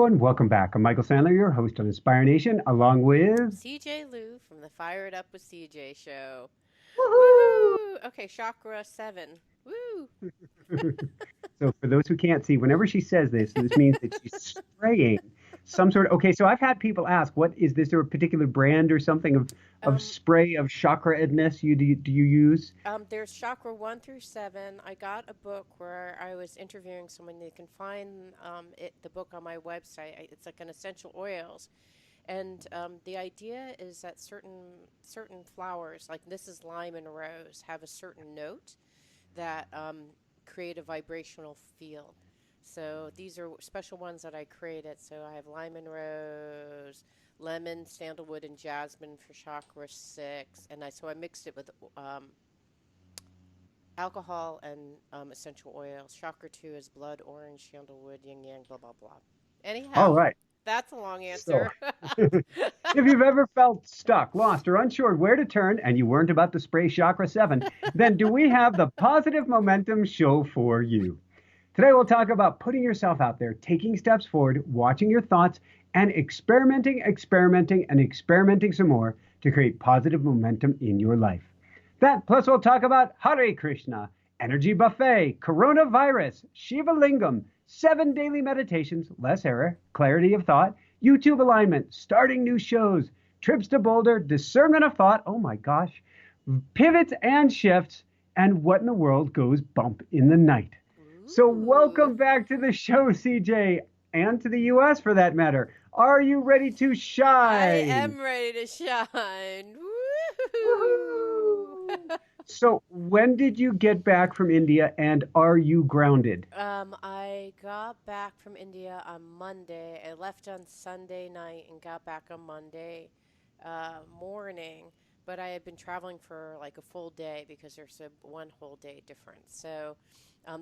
and welcome back. I'm Michael Sandler, your host on Inspire Nation, along with... CJ Lou from the Fire It Up with CJ show. Woohoo! Woohoo! Okay, chakra 7. Woo! So for those who can't see, whenever she says this means that she's spraying some sort of... Okay, so I've had people ask, what is this, a particular brand or something of Um, spray of chakra-edness do you use? there's chakra 1 through 7. I got a book where I was interviewing someone. You can find the book on my website. It's like an essential oils. And the idea is that certain flowers, like this is lime and rose, have a certain note that create a vibrational field. So these are special ones that I created. So I have lime and rose, lemon, sandalwood, and jasmine for chakra 6, and I mixed it with alcohol and essential oils. Chakra 2 is blood orange, sandalwood, yin yang, blah blah blah. All Anyhow, right. that's a long So answer. if you've ever felt stuck, lost, or unsure where to turn and you weren't about to spray Chakra 7, then do we have the Positive Momentum Show for you? Today we'll talk about putting yourself out there, taking steps forward, watching your thoughts, and experimenting some more to create positive momentum in your life. That plus we'll talk about Hare Krishna, energy buffet, coronavirus, Shiva lingum, 7 daily meditations, less error, clarity of thought, YouTube alignment, starting new shows, trips to Boulder, discernment of thought, oh my gosh, pivots and shifts, and what in the world goes bump in the night. So Ooh, welcome back to the show, CJ, and to the US for that matter. Are you ready to I shine? am ready to shine. Woohoo! Woohoo! So when did you get back from India and are you grounded? I got back from India on Monday. I left on Sunday night and got back on Monday morning. But I had been traveling for like a full day because there's a 1 whole day difference. So,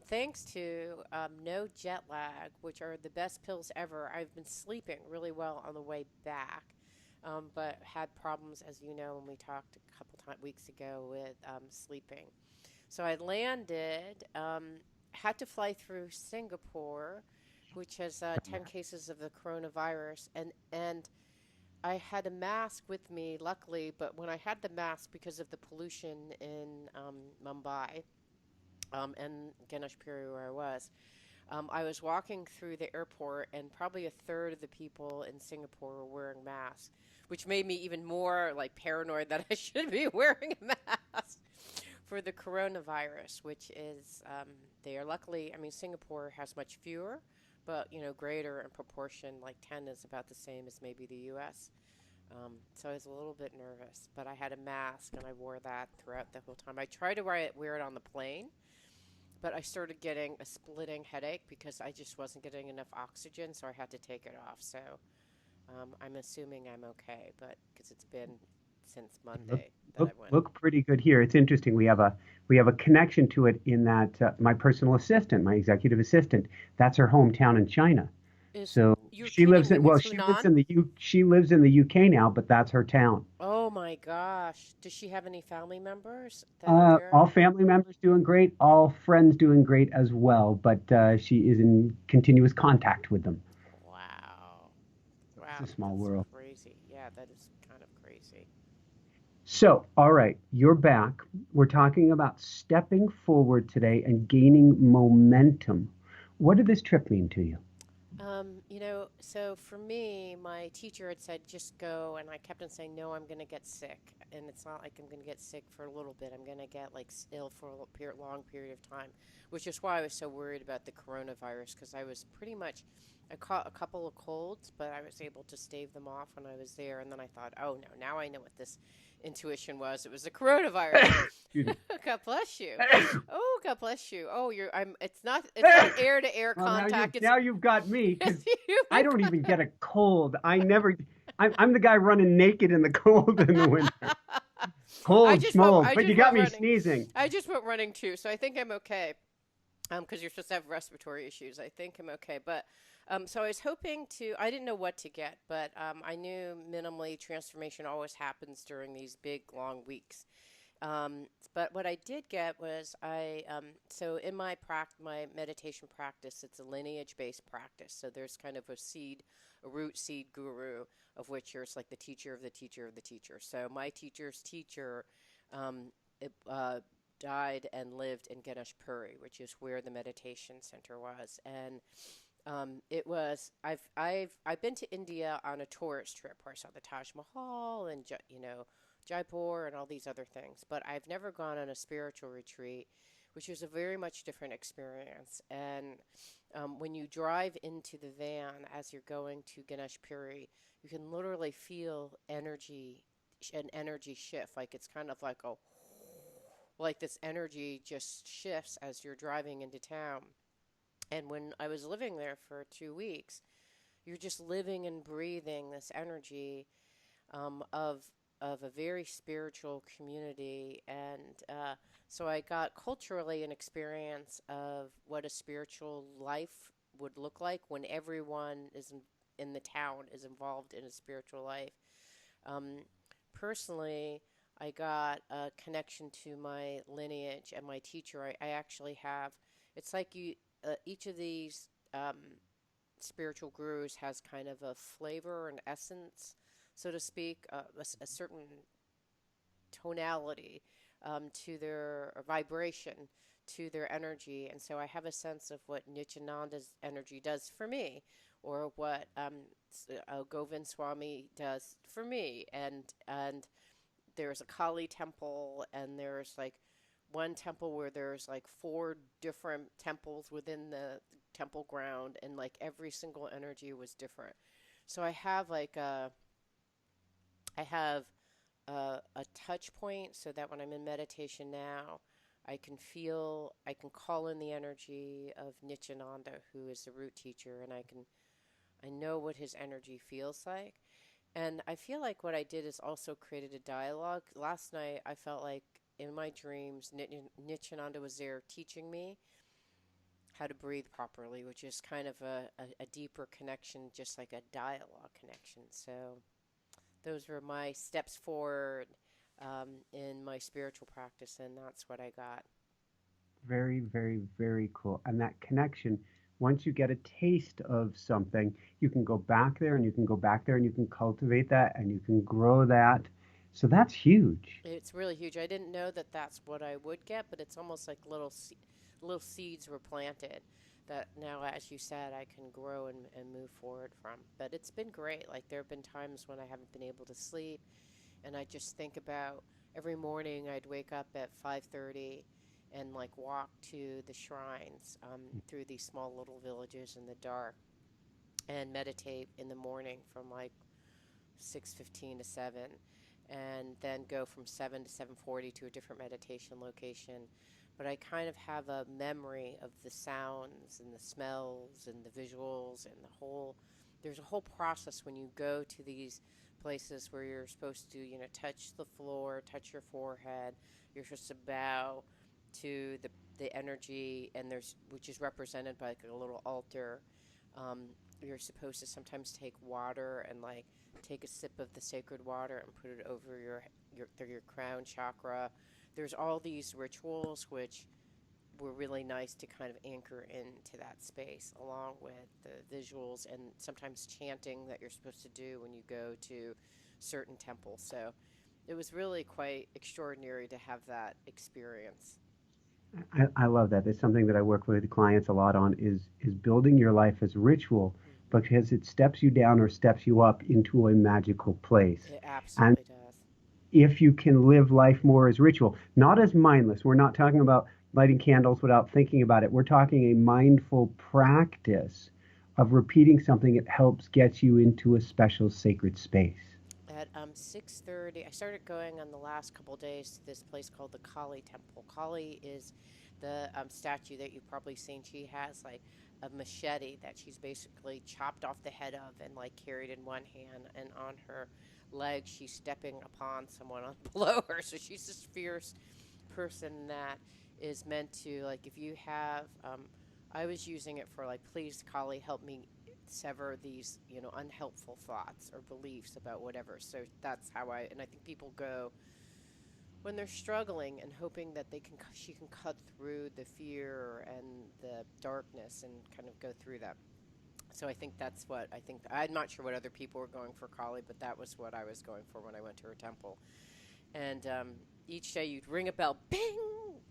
thanks to no jet lag, which are the best pills ever, I've been sleeping really well on the way back. But had problems, as you know, when we talked a couple weeks ago with sleeping. So I landed, had to fly through Singapore, which has 10 cases of the coronavirus, and I had a mask with me, luckily. But when I had the mask, because of the pollution in Mumbai and Ganeshpuri, where I was walking through the airport, and probably a third of the people in Singapore were wearing masks, which made me even more like paranoid that I should be wearing a mask for the coronavirus, which is they are luckily. I mean, Singapore has much fewer, but greater in proportion. Like 10 is about the same as maybe the U.S. So I was a little bit nervous, but I had a mask and I wore that throughout the whole time. I tried to wear it on the plane, but I started getting a splitting headache because I just wasn't getting enough oxygen, so I had to take it off. So I'm assuming I'm okay, but because it's been since Look, Monday that I look, went. look pretty good here. It's interesting. We have a connection to it in that my personal assistant, my executive assistant, that's her hometown in China. Is So You're kidding me? It's Hunan? she lives in the UK now, but that's her town. Oh my gosh. Does she have any family members that are there? All family members doing great, all friends doing great as well, but she is in continuous contact with them. Wow. It's Wow, a small that's world. crazy. Yeah, that is kind of crazy. So, all right, you're back. We're talking about stepping forward today and gaining momentum. What did this trip mean to you? So for me, my teacher had said just go, and I kept on saying no, I'm going to get sick, and it's not like I'm going to get sick for a little bit. I'm going to get like ill for long period of time, which is why I was so worried about the coronavirus because I was pretty much I caught a couple of colds, but I was able to stave them off when I was there, and then I thought, oh no, now I know what this intuition was. It was the coronavirus. Excuse me. God bless you. Oh, God bless you. Oh, you're. I'm. It's not air to air Well, contact. It's now you've got me because it's I human don't even get a cold. I'm the guy running naked in the cold in the winter. I Cold, just went. schmold, I but you just got went me running. sneezing. I just went running too, so I think I'm okay. Because you're supposed to have respiratory issues. I think I'm okay, but so I was hoping to. I didn't know what to get, but I knew minimally transformation always happens during these big long weeks, But what I did get was so in my meditation practice, it's a lineage based practice. So there's kind of a root seed guru, of which there's like the teacher of the teacher of the teacher. So my teacher's teacher, um, it, died and lived in Ganesh Puri, which is where the meditation center was. And it was I've been to India on a tourist trip where I saw the Taj Mahal and Jaipur and all these other things, but I've never gone on a spiritual retreat, which is a very much different experience. And when you drive into the van as you're going to Ganesh Puri, you can literally feel an energy shift. Like it's kind of like this energy just shifts as you're driving into town. And when I was living there for 2 weeks, you're just living and breathing this energy of a very spiritual community, and so I got culturally an experience of what a spiritual life would look like when everyone in the town is involved in a spiritual life. Um, Personally, I got a connection to my lineage and my teacher. I actually have. It's like each of these spiritual gurus has kind of a flavor and essence, so to speak, a certain tonality to their or vibration to their energy. And so I have a sense of what Nityananda's energy does for me, or what Govind Swami does for me. And there's a Kali temple, and there's like one temple where there's like four different temples within the temple ground, and like every single energy was different. So I have a touch point, so that when I'm in meditation now, I can call in the energy of Nityananda, who is the root teacher, and I know what his energy feels like. And I feel like what I did is also created a dialogue. Last night, I felt like in my dreams, Nityananda was there teaching me how to breathe properly, which is kind of a deeper connection, just like a dialogue connection. So those were my steps forward in my spiritual practice, and that's what I got. Very, very, very cool. And that connection, once you get a taste of something, you can go back there and you can go back there and you can cultivate that and you can grow that. So that's huge. It's really huge. I didn't know that that's what I would get, but it's almost like little seeds were planted that now, as you said, I can grow and move forward from. But it's been great. Like there have been times when I haven't been able to sleep, and I just think about every morning I'd wake up at 5:30 and like walk to the shrines through these small little villages in the dark and meditate in the morning from like 6:15 to 7, and then go from 7 to 7:40 to a different meditation location. But I kind of have a memory of the sounds and the smells and the visuals and there's a whole process when you go to these places where you're supposed to, touch the floor, touch your forehead. You're supposed to bow to the energy, and which is represented by like a little altar. Um, you're supposed to sometimes take water and like take a sip of the sacred water and put it over your crown chakra. There's all these rituals which were really nice to kind of anchor into that space, along with the visuals and sometimes chanting that you're supposed to do when you go to certain temples. So it was really quite extraordinary to have that experience. I love that. That's something that I work with clients a lot on is building your life as ritual Mm. because it steps you down or steps you up into a magical place. It And absolutely does. if you can live life more as ritual, not as mindless. We're not talking about lighting candles without thinking about it. We're talking a mindful practice of repeating something that helps get you into a special sacred space. At 6:30, I started going on the last couple days to this place called the Kali Temple. Kali is the statue that you've probably seen. She has like a machete that she's basically chopped off the head of and like carried in one hand, and on her leg she's stepping upon someone on below her. So she's this fierce person that is meant to, like, if you have I was using it for like, please Kali help me sever these unhelpful thoughts or beliefs about whatever. So that's how I think people go when they're struggling and hoping that she can cut through the fear and the darkness and kind of go through that. So I think that's what I think. I'm not sure what other people were going for Kali, but that was what I was going for when I went to her temple. And each day you'd ring a bell, bing.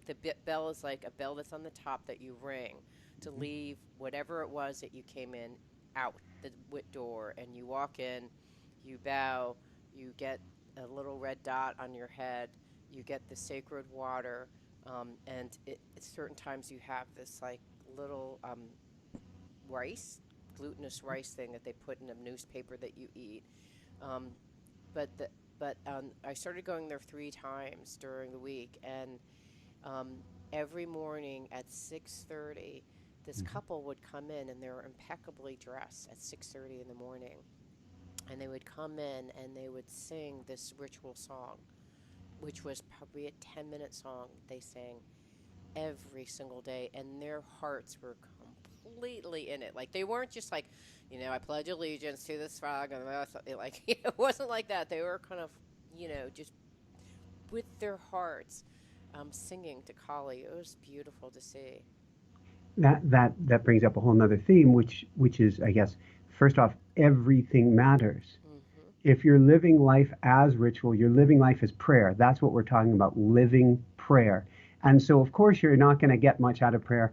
The bell is like a bell that's on the top that you ring to leave whatever it was that you came in out the door, and you walk in, you bow, you get a little red dot on your head, you get the sacred water, and at certain times you have this like little rice, glutinous rice thing that they put in a newspaper that you eat. Um, but the, but I started going there 3 times during the week, and um, every morning at 6:30, this couple would come in, and they were impeccably dressed at 6:30 in the morning, and they would come in and they would sing this ritual song, which was probably a 10-minute song they sang every single day, and their hearts were completely in it. Like they weren't just like, I pledge allegiance to this flag, and like it wasn't like that. They were kind of, just with their hearts, singing to Kali. It was beautiful to see. That brings up a whole nother theme, which is, I guess, first off, everything matters. Hmm. If you're living life as ritual, you're living life as prayer. That's what we're talking about, living prayer. And so, of course, you're not going to get much out of prayer.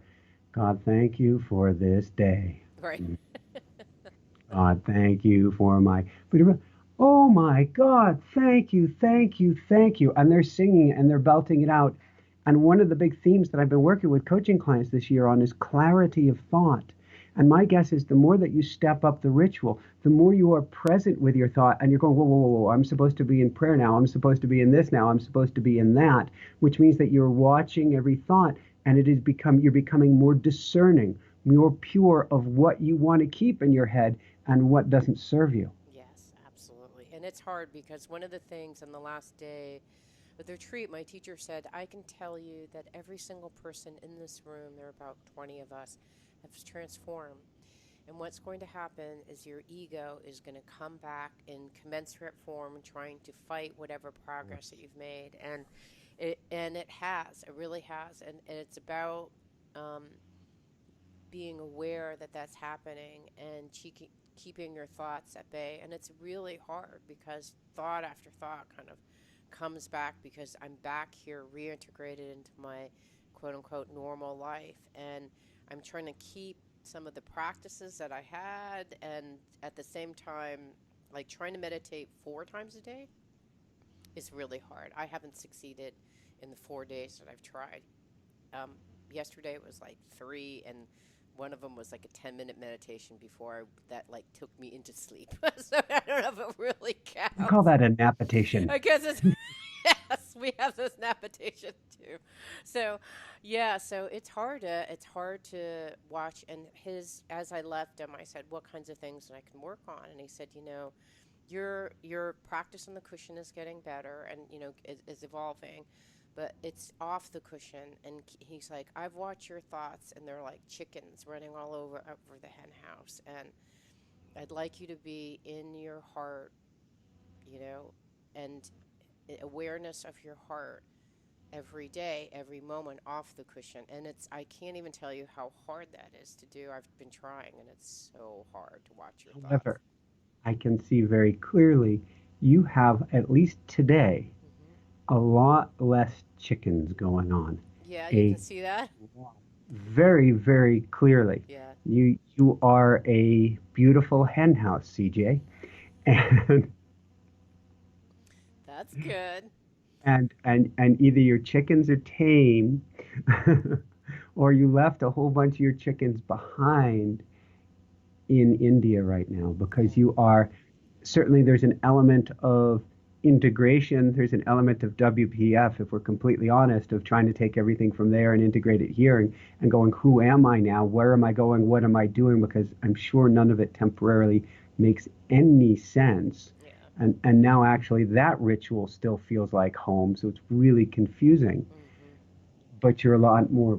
God, thank you for this day. Right. God, thank you for my. Oh my God, thank you, thank you, thank you. And they're singing it and they're belting it out. And one of the big themes that I've been working with coaching clients this year on is clarity of thought. And my guess is the more that you step up the ritual, the more you are present with your thought and you're going, whoa, whoa, whoa, whoa, I'm supposed to be in prayer now. I'm supposed to be in this now. I'm supposed to be in that, which means that you're watching every thought and you're becoming more discerning, more pure of what you want to keep in your head and what doesn't serve you. Yes, absolutely. And it's hard because one of the things on the last day of the retreat, my teacher said, I can tell you that every single person in this room, there are about 20 of us, have transformed. And what's going to happen is your ego is going to come back in commensurate form, trying to fight whatever progress that you've made. And it has, it really has. And it's about um, being aware that that's happening and keeping your thoughts at bay. And it's really hard because thought after thought kind of comes back because I'm back here reintegrated into my quote unquote normal life. And I'm trying to keep some of the practices that I had, and at the same time, like trying to meditate 4 times a day is really hard. I haven't succeeded in the 4 days that I've tried. Um, Yesterday it was like 3, and one of them was like a 10-minute meditation that like took me into sleep. So I don't know if it really We call counts. that a napitation. I guess it's yes, we have this napitation too. So yeah, so it's hard to watch. And his as I left him, I said, "What kinds of things that I can work on?" And he said, your practice on the cushion is getting better, and is evolving, but it's off the cushion. And he's like, I've watched your thoughts, and they're like chickens running all over the hen house, and I'd like you to be in your heart, you know, and awareness of your heart every day, every moment off the cushion. And I can't even tell you how hard that is to do. I've been trying, and it's so hard to watch your thoughts. However, I can see very clearly you have, at least today, Hmm. a lot less chickens going on. Yeah, you can A see that. very, very clearly. Yeah, You are a beautiful hen house, CJ. And that's good. and either your chickens are tame or you left a whole bunch of your chickens behind in India right now because Mm. you are certainly there's an element of integration, there's an element of WPF, if we're completely honest, of trying to take everything from there and integrate it here and going, who am I now? Where am I going? What am I doing? Because I'm sure none of it temporarily makes any sense. Yeah. And now actually that ritual still feels like home. So it's really confusing. Hmm. But you're a lot more,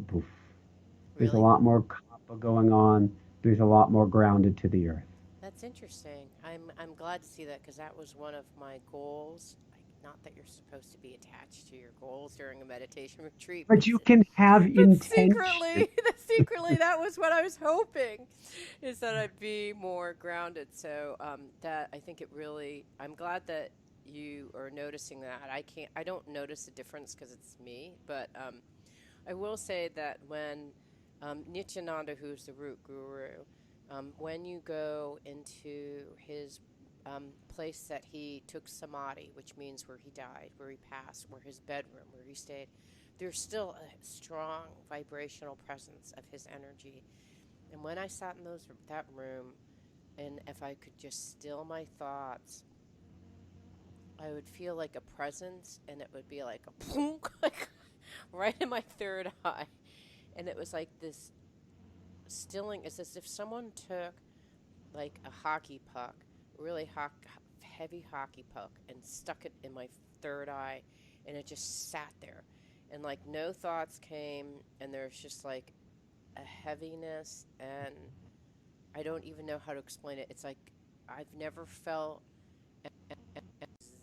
there's a Really? lot more kappa going on. There's a lot more grounded to the earth. That's interesting. I'm glad to see that because that was one of my goals. not that you're supposed to be attached to your goals during a meditation retreat, But you can have but intention. secretly, that was what I was hoping, is that I'd be more grounded. So that I think it really, I'm glad that you are noticing that. I don't notice the difference because it's me, but I will say that when Nityananda, who's the root guru, when you go into his place that he took samadhi, which means where he died, where he passed, where his bedroom, where he stayed, there's still a strong vibrational presence of his energy. And when I sat in that room, and if I could just still my thoughts, I would feel like a presence, and it would be like a plunk, like right in my third eye. And it was like this stilling. It's as if someone took like a hockey puck, really heavy hockey puck, and stuck it in my third eye, and it just sat there. And like no thoughts came, and there's just like a heaviness, and I don't even know how to explain it. It's like I've never felt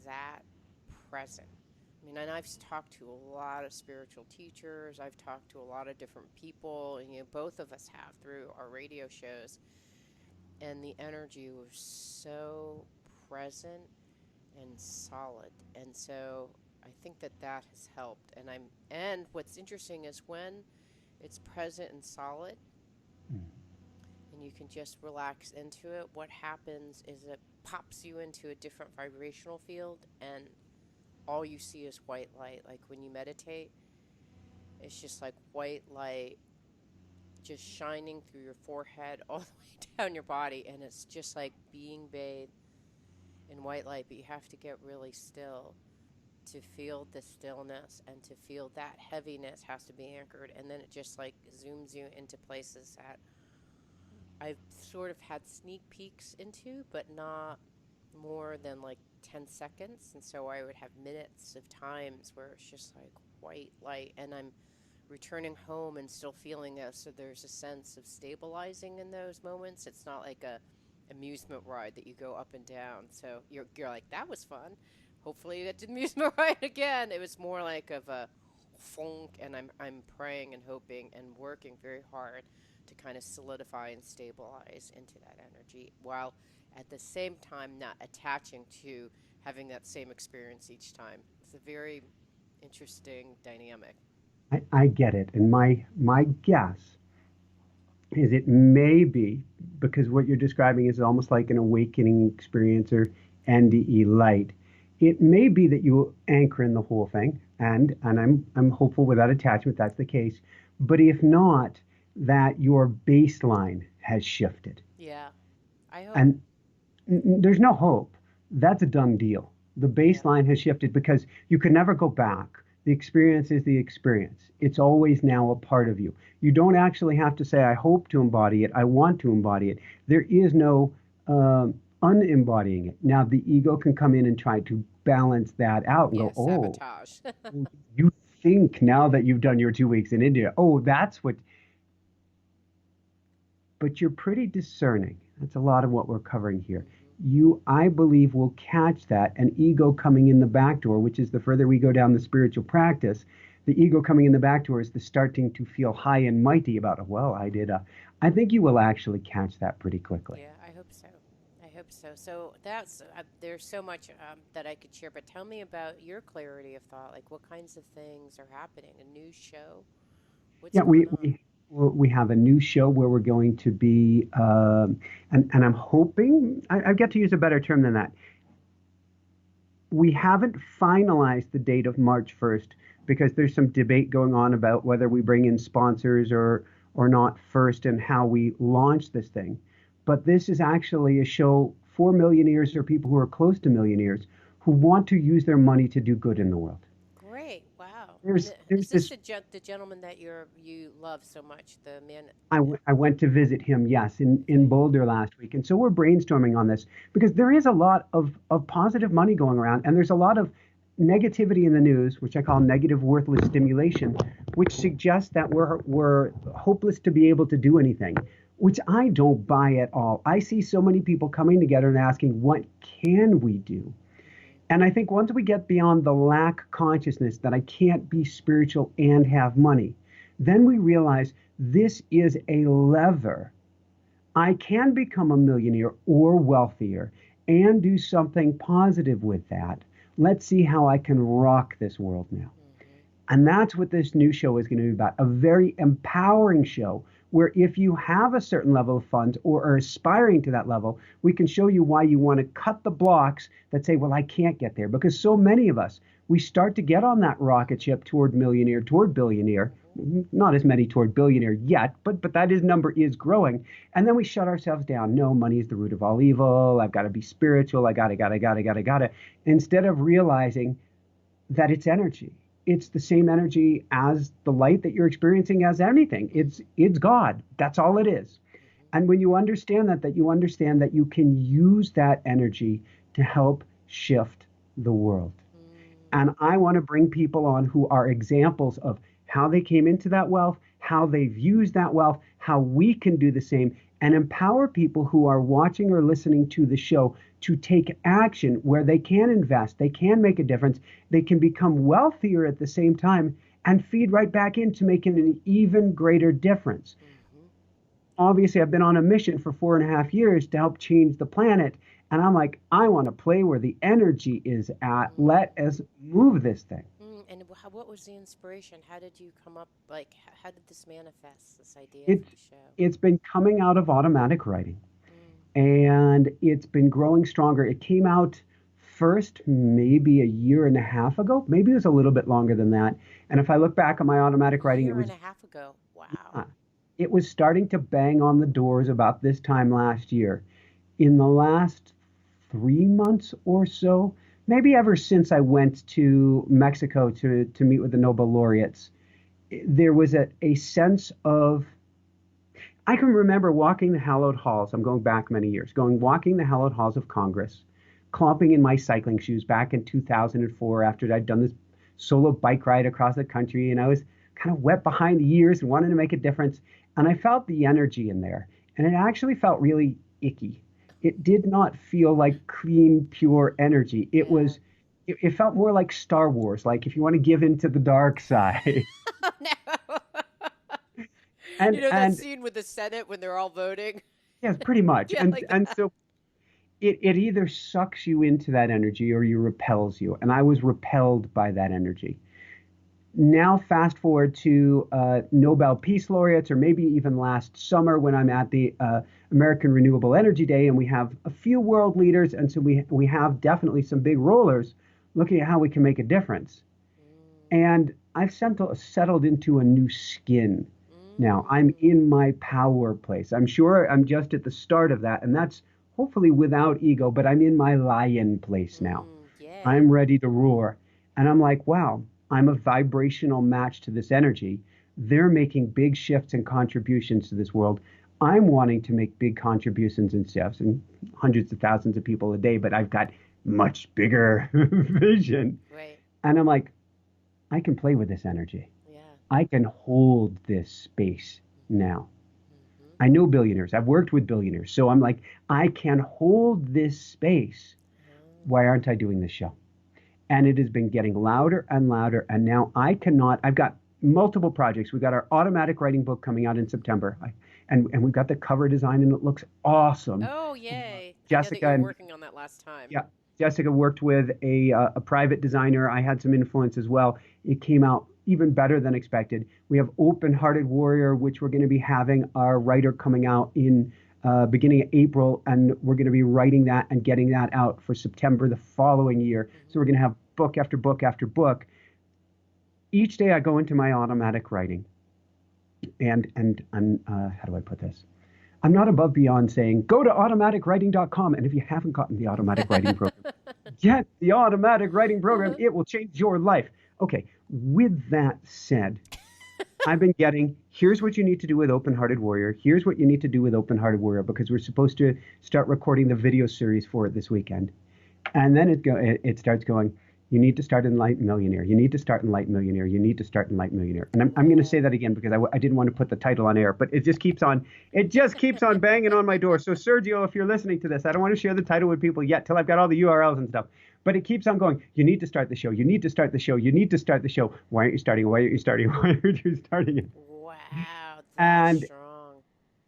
that present. I mean, and I've talked to a lot of spiritual teachers. I've talked to a lot of different people, and both of us have through our radio shows. And the energy was so present and solid, and so I think that has helped. And what's interesting is when it's present and solid, and you can just relax into it, what happens is it pops you into a different vibrational field, and all you see is white light. Like when you meditate, it's just like white light just shining through your forehead all the way down your body, and it's just like being bathed in white light. But you have to get really still to feel the stillness, and to feel that heaviness has to be anchored, and then it just like zooms you into places that I've sort of had sneak peeks into, but not more than like 10 seconds. And so I would have minutes of times where it's just like white light, and I'm returning home and still feeling it. So there's a sense of stabilizing in those moments. It's not like a amusement ride that you go up and down. So you're like, that was fun. Hopefully you get to amusement ride again. It was more like of a funk, and I'm praying and hoping and working very hard to kind of solidify and stabilize into that energy, while at the same time not attaching to having that same experience each time. It's a very interesting dynamic. I get it. And my guess is it may be because what you're describing is almost like an awakening experience or NDE light. It may be that you anchor in the whole thing, and I'm hopeful without attachment that's the case. But if not, that your baseline has shifted. Yeah, I hope. And there's no hope. That's a done deal. The Yeah. baseline has shifted because you can never go back. The experience is the experience. It's always now a part of you. You don't actually have to say, I hope to embody it. I want to embody it. There is no unembodying it. Now, the ego can come in and try to balance that out and Yeah, go, oh, sabotage. you think now that you've done your 2 weeks in India, oh, that's what. But you're pretty discerning. That's a lot of what we're covering here. You, I believe, will catch that, an ego coming in the back door, which is the further we go down the spiritual practice, the ego coming in the back door is the starting to feel high and mighty about, well, I think you will actually catch that pretty quickly. Yeah, I hope so. I hope so. So that's there's so much that I could share, but tell me about your clarity of thought. Like, what kinds of things are happening? A new show? What's Yeah, going on? we have a new show where we're going to be, and I'm hoping I've got to use a better term than that. We haven't finalized the date of March 1st because there's some debate going on about whether we bring in sponsors or not first and how we launch this thing. But this is actually a show for millionaires or people who are close to millionaires who want to use their money to do good in the world. Great. Wow. And There's is this this. the gentleman that you love so much? The man. I went to visit him, yes, in Okay. Boulder last week. And so we're brainstorming on this because there is a lot of positive money going around, and there's a lot of negativity in the news, which I call negative, worthless stimulation, which suggests that we're hopeless to be able to do anything, which I don't buy at all. I see so many people coming together and asking, what can we do? And I think once we get beyond the lack consciousness that I can't be spiritual and have money, then we realize this is a lever. I can become a millionaire or wealthier and do something positive with that. Let's see how I can rock this world now. And that's what this new show is going to be about, a very empowering show where if you have a certain level of funds or are aspiring to that level, we can show you why you want to cut the blocks that say, well, I can't get there. Because so many of us, we start to get on that rocket ship toward millionaire, toward billionaire, not as many toward billionaire yet, but that number is growing. And then we shut ourselves down. No, money is the root of all evil. I've got to be spiritual. I got to. Instead of realizing that it's energy. It's the same energy as the light that you're experiencing as anything. It's God. That's all it is. And when you understand that you understand that you can use that energy to help shift the world. And I want to bring people on who are examples of how they came into that wealth, how they've used that wealth, how we can do the same, and empower people who are watching or listening to the show to take action where they can invest, they can make a difference, they can become wealthier at the same time and feed right back into making an even greater difference. Obviously, I've been on a mission for 4.5 years to help change the planet. And I'm like, I want to play where the energy is at. Let us move this thing. And what was the inspiration? How did you come up, like, how did this manifest, this idea It, for the show? it's been coming out of automatic writing. And it's been growing stronger. It came out first maybe 1.5 years ago. Maybe it was a little bit longer than that. And if I look back on my automatic writing, Year and a half ago. Wow. It was starting to bang on the doors about this time last year. In the last 3 months or so, maybe ever since I went to Mexico to meet with the Nobel laureates, there was a sense of, I can remember walking the hallowed halls. I'm going back many years, walking the hallowed halls of Congress, clomping in my cycling shoes back in 2004 after I'd done this solo bike ride across the country. And I was kind of wet behind the ears and wanted to make a difference. And I felt the energy in there. And it actually felt really icky. It did not feel like clean, pure energy. It felt more like Star Wars, like if you want to give in to the dark side. No. And, you know that scene with the Senate when they're all voting? Yes, pretty much. Yeah, like and so it either sucks you into that energy or you repels you. And I was repelled by that energy. Now, fast forward to Nobel Peace Laureates, or maybe even last summer when I'm at the American Renewable Energy Day, and we have a few world leaders, and so we have definitely some big rollers looking at how we can make a difference. And I've settled into a new skin. Now, I'm in my power place. I'm sure I'm just at the start of that, and that's hopefully without ego, but I'm in my lion place now. Yeah. I'm ready to roar. And I'm like, wow, I'm a vibrational match to this energy. They're making big shifts and contributions to this world. I'm wanting to make big contributions and shifts, and hundreds of thousands of people a day, but I've got much bigger vision. Right. And I'm like, I can play with this energy. Yeah. I can hold this space now. I know billionaires. I've worked with billionaires. So I'm like, I can hold this space. Why aren't I doing this show? And it has been getting louder and louder. And now I've got multiple projects. We've got our automatic writing book coming out in September. And we've got the cover design and it looks awesome. Oh, yay. Jessica, I know that you were working on that last time. Yeah. Jessica worked with a private designer. I had some influence as well. It came out even better than expected. We have Open-Hearted Warrior, which we're going to be having our writer coming out in beginning of April, and we're going to be writing that and getting that out for September the following year. So we're going to have book after book after book. Each day I go into my automatic writing, and I'm how do I put this? I'm not above beyond saying, go to automaticwriting.com. And if you haven't gotten the automatic writing program, get the automatic writing program. It will change your life. Okay. With that said, I've been getting, here's what you need to do with Open-Hearted Warrior. Here's what you need to do with Open-Hearted Warrior, because we're supposed to start recording the video series for it this weekend. And then it starts going, you need to start Enlightened Millionaire. You need to start Enlightened Millionaire. You need to start Enlightened Millionaire. And I'm going to say that again because I didn't want to put the title on air, but it just keeps on banging on my door. So Sergio, if you're listening to this, I don't want to share the title with people yet till I've got all the URLs and stuff. But it keeps on going. You need to start the show. You need to start the show. You need to start the show. Why aren't you starting? Why aren't you starting? Why aren't you starting it? Wow, that's And strong.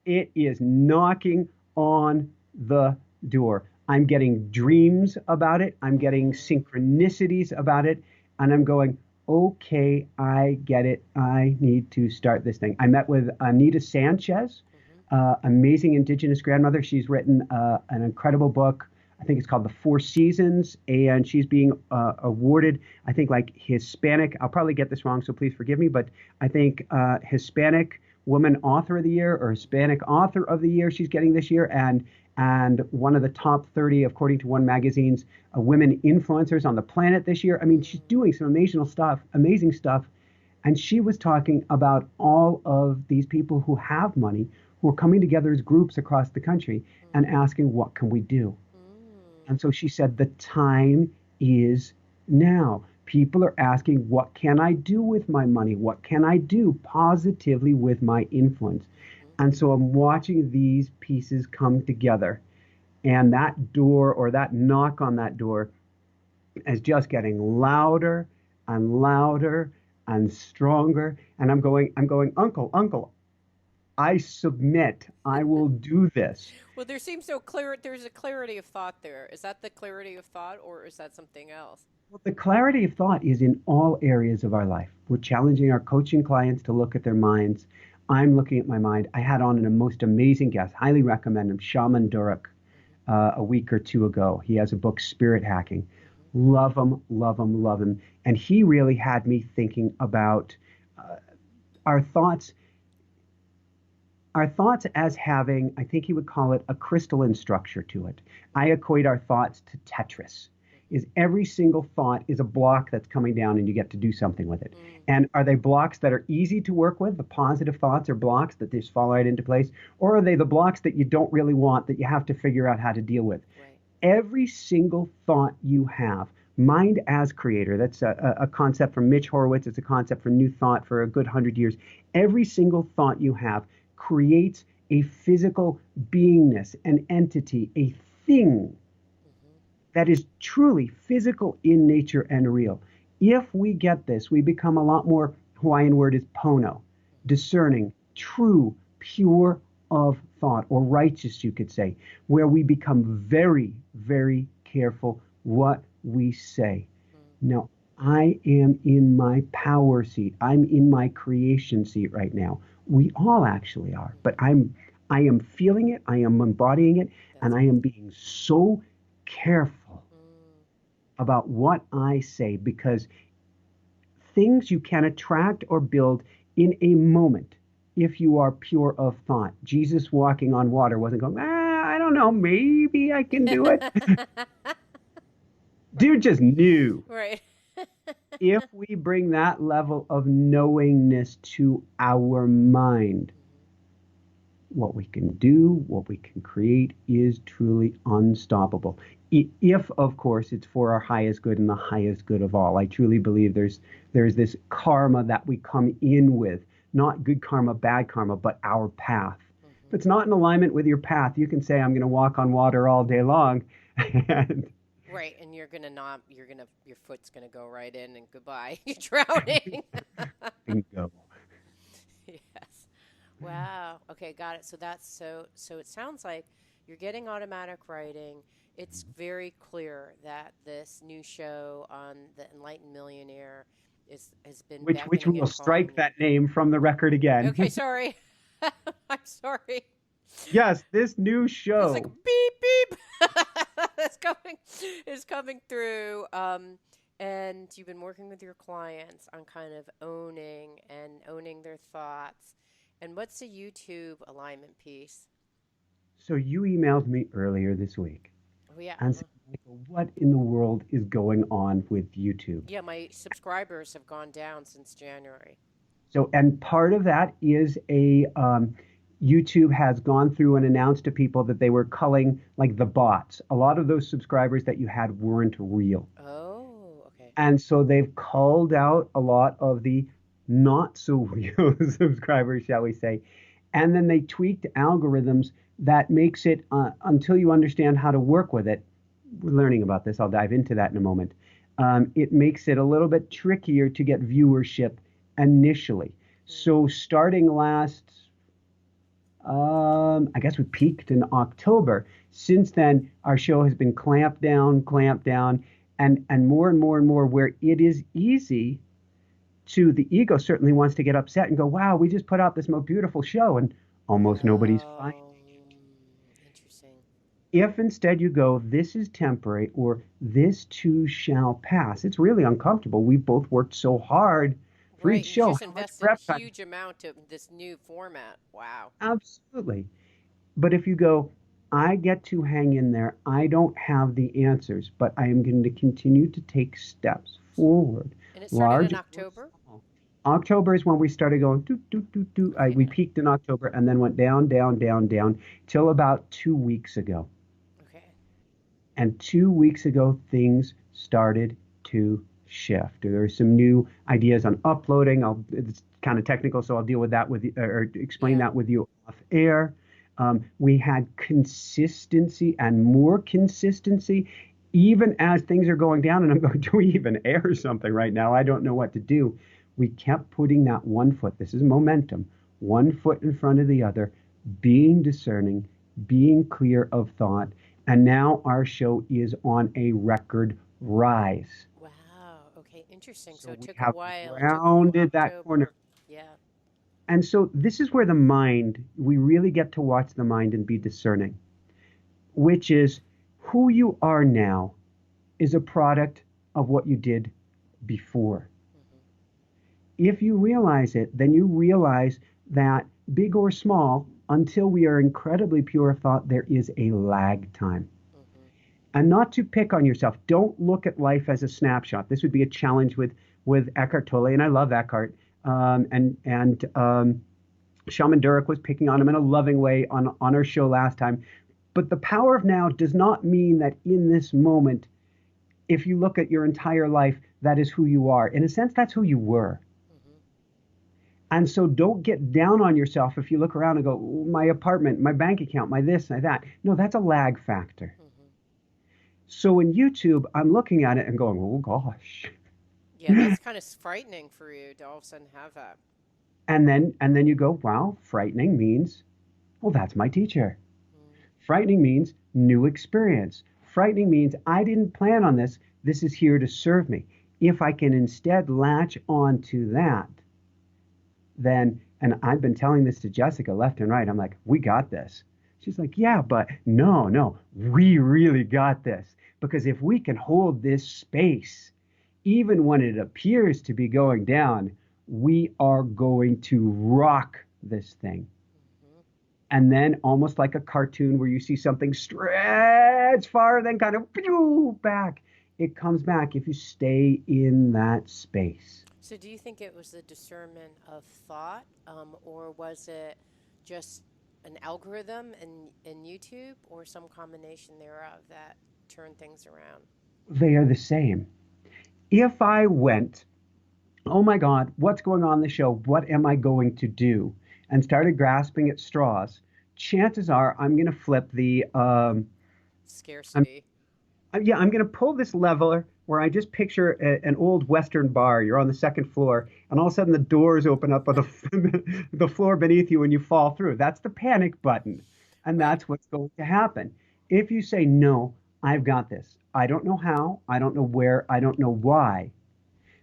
it is knocking on the door. I'm getting dreams about it. I'm getting Mm, synchronicities about it. And I'm going, okay, I get it. I need to start this thing. I met with Anita Sanchez, mm-hmm. amazing Indigenous grandmother. She's written an incredible book. I think it's called The Four Seasons, and she's being awarded, I think, like Hispanic. I'll probably get this wrong, so please forgive me, but I think Hispanic Woman Author of the Year or Hispanic Author of the Year she's getting this year, and one of the top 30, according to one magazine's women influencers on the planet this year. I mean, she's doing some amazing stuff. And she was talking about all of these people who have money, who are coming together as groups across the country and asking, what can we do? Mm, And so she said, the time is now. People are asking, what can I do with my money? What can I do positively with my influence? mm-hmm. And so I'm watching these pieces come together. And that door or that knock on that door is just getting louder and louder and stronger. And I'm going, Uncle, I submit. I will do this. Well, there seems so clear. There's a clarity of thought there. Is that the clarity of thought, or is that something else? Well, the clarity of thought is in all areas of our life. We're challenging our coaching clients to look at their minds. I'm looking at my mind. I had on a most amazing guest, highly recommend him, Shaman Durek, Mm-hmm. a week or two ago. He has a book, Spirit Hacking. Mm-hmm. Love him, love him, love him. And he really had me thinking about uh, our thoughts our thoughts as having, I think he would call it a crystalline structure to it. I equate our thoughts to Tetris. Is every single thought is a block that's coming down and you get to do something with it. Mm, And are they blocks that are easy to work with? The positive thoughts are blocks that just fall right into place? Or are they the blocks that you don't really want that you have to figure out how to deal with? right. Every single thought you have, mind as creator, that's a concept from Mitch Horowitz, it's a concept from New Thought for a good 100 years. Every single thought you have creates a physical beingness, an entity, a thing Mm-hmm. that is truly physical in nature and real. If we get this, we become a lot more, Hawaiian word is pono, discerning, true, pure of thought, or righteous, you could say, where we become very, very careful what we say. Now, I am in my power seat. I'm in my creation seat right now. We all actually are, but Mm-hmm. I am feeling it, I am embodying it, and That's I am being so careful mm, about what I say because things you can attract or build in a moment if you are pure of thought. Jesus walking on water wasn't going, I don't know, maybe I can do it. right. Dude just knew. Right. If we bring that level of knowingness to our mind, what we can do, what we can create is truly unstoppable. If, of course, it's for our highest good and the highest good of all. I truly believe there's this karma that we come in with, not good karma, bad karma, but our path. If Mm-hmm. it's not in alignment with your path, you can say, I'm going to walk on water all day long. And Right, and you're gonna not. You're gonna. Your foot's gonna go right in, and goodbye. You're drowning. bingo. Yes. Wow. Okay, got it. So that's so. So it sounds like you're getting automatic writing. It's very clear that this new show on the Enlightened Millionaire is has been Which we beckoning will and calling strike you. that name from the record Okay, again. sorry. I'm sorry. Yes, this new There's like show. beep beep that's coming is coming through. And you've been working with your clients on kind of owning their thoughts. And what's the YouTube alignment piece? So you emailed me earlier this week Oh yeah. and said, Michael, what in the world is going on with YouTube? Yeah, my subscribers have gone down since January. So, and part of that is YouTube has gone through and announced to people that they were culling like the bots. A lot of those subscribers that you had weren't real. Oh, okay. And so they've culled out a lot of the not so real subscribers, shall we say. And then they tweaked algorithms that makes it, until you understand how to work with it, we're learning about this. I'll dive into that in a moment. It makes it a little bit trickier to get viewership initially. So starting last, I guess we peaked in October. Since then, our show has been clamped down, and more and more and more where it is easy to the ego certainly wants to get upset and go, wow, we just put out this most beautiful show and almost nobody's finding Oh, it. interesting. If instead you go, this is temporary or this too shall pass, it's really uncomfortable. We've both worked so hard for each Right, you show. just How much invested prep time? huge amount of this new format. Wow. Absolutely. But if you go, I get to hang in there, I don't have the answers, but I am going to continue to take steps forward, And it started large in or October? small. October is when we started going, do, do, do, do. We Okay. peaked in October and then went down, down, down, down till about 2 weeks ago. Okay. And 2 weeks ago, things started to shift. There are some new ideas on uploading. It's kind of technical, so I'll deal with that with you, or explain Yeah. that with you off air. We had consistency and more consistency, even as things are going down. And I'm going, do we even air something right now? I don't know what to do. We kept putting that one foot. This is momentum, one foot in front of the other, being discerning, being clear of thought, and now our show is on a record rise. Wow. Okay. Interesting. So So it we took a have while. It took from rounded that corner. October. Yeah. And so this is where the mind, we really get to watch the mind and be discerning, which is who you are now is a product of what you did before. Hmm. If you realize it, then you realize that big or small, until we are incredibly pure of thought, there is a lag time. Hmm. And not to pick on yourself. Don't look at life as a snapshot. This would be a challenge with Eckhart Tolle, and I love Eckhart. And Shaman Durek was picking on him in a loving way on our show last time. But the power of now does not mean that in this moment, if you look at your entire life, that is who you are. In a sense, that's who you were. Hmm. And so don't get down on yourself if you look around and go, "Oh, my apartment, my bank account, my this, my that." No, that's a lag factor. Hmm. So in YouTube, I'm looking at it and going, oh gosh. Yeah, that's kind of frightening for you to all of a sudden have that. And then you go, wow, frightening means, well, that's my teacher. Mm. Frightening means new experience. Frightening means I didn't plan on this. This is here to serve me. If I can instead latch on to that, then, and I've been telling this to Jessica left and right, I'm like, we got this. She's like, yeah, but no, no, we really got this. Because if we can hold this space, even when it appears to be going down, we are going to rock this thing. Hmm. And then, almost like a cartoon where you see something stretch far, then kind of pew, back, it comes back if you stay in that space. So do you think it was the discernment of thought, or was it just an algorithm in YouTube, or some combination thereof that turned things around? They are the same. If I went, oh my God, what's going on in the show? What am I going to do? And started grasping at straws, chances are I'm going to flip the, I'm, Scarcity. yeah, I'm going to pull this leveler where I just picture an old Western bar. You're on the second floor, and all of a sudden the doors open up on the floor beneath you and you fall through. That's the panic button. And Right. that's what's going to happen. If you say, no, I've got this, I don't know how, I don't know where, I don't know why,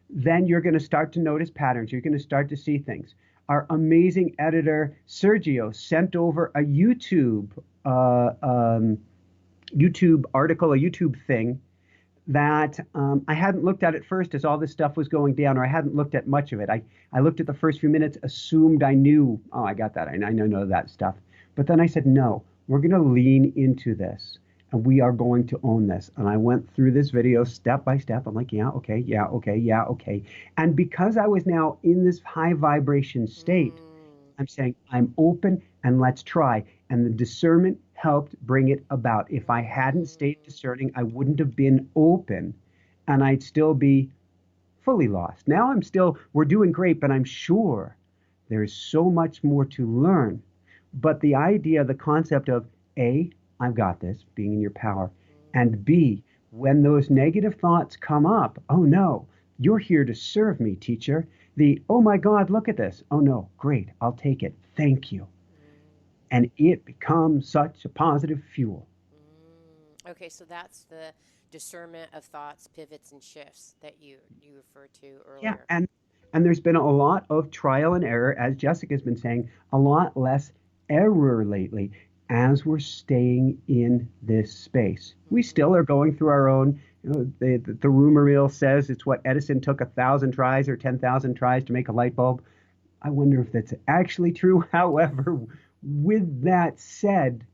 then you're going to start to notice patterns. You're going to start to see things. Our amazing editor, Sergio, sent over a uh, um, YouTube article, a YouTube thing that I hadn't looked at first as all this stuff was going down, or I hadn't looked at much of it. I looked at the first few minutes, assumed I knew, oh, I got that. I know that stuff. But then I said, no, we're going to lean into this and we are going to own this. And I went through this video step by step. I'm like, yeah, okay, yeah, okay, yeah, okay. And because I was now in this high vibration state, Mm. I'm saying I'm open and let's try. And the discernment helped bring it about. If I hadn't stayed Mm. discerning, I wouldn't have been open and I'd still be fully lost. Now we're doing great, but I'm sure there is so much more to learn. But the idea, the concept of A, I've got this, being in your power, Mm. and B, when those negative thoughts come up, oh no, you're here to serve me, teacher. The, oh my God, look at this. Oh no, great, I'll take it. Thank you. Mm, And it becomes such a positive fuel. Okay, so that's the discernment of thoughts, pivots, and shifts that you referred to Yeah, earlier. and there's been a lot of trial and error, as Jessica's been saying, a lot less error lately as we're staying in this space. We Hmm. still are going through our own. The rumor mill says it's what Edison took 1,000 tries or 10,000 tries to make a light bulb. I wonder if that's actually true. However, with that said,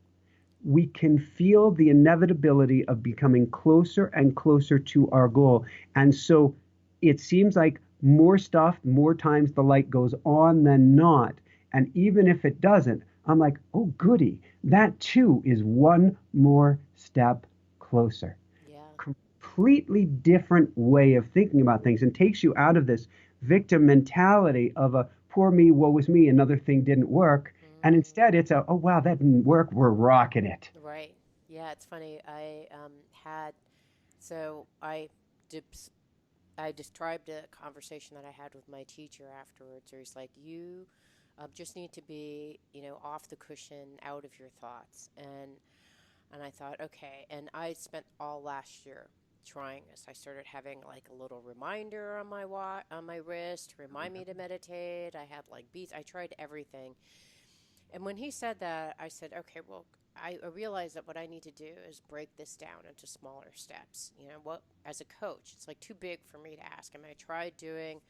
we can feel the inevitability of becoming closer and closer to our goal. And so it seems like more stuff, more times the light goes on than not. And even if it doesn't, I'm like, oh, goody. That too is one more step closer. Yeah. Completely different way of thinking about things and takes you out of this victim mentality of a poor me, woe is me, another thing didn't work. And Mm, instead, it's a, oh, wow, that didn't work. We're rocking it. right. Yeah, it's funny. I had so did, I described a conversation that I had with my teacher afterwards. Where he's like, "You just need to be, off the cushion, out of your thoughts." And I thought, okay. And I spent all last year trying this. I started having like a little reminder on on my wrist to remind me to meditate. I had like beats. I tried everything. And when he said that, I said, okay, well, I realized that what I need to do is break this down into smaller steps. What, as a coach, it's like too big for me to ask. I mean, I tried doing,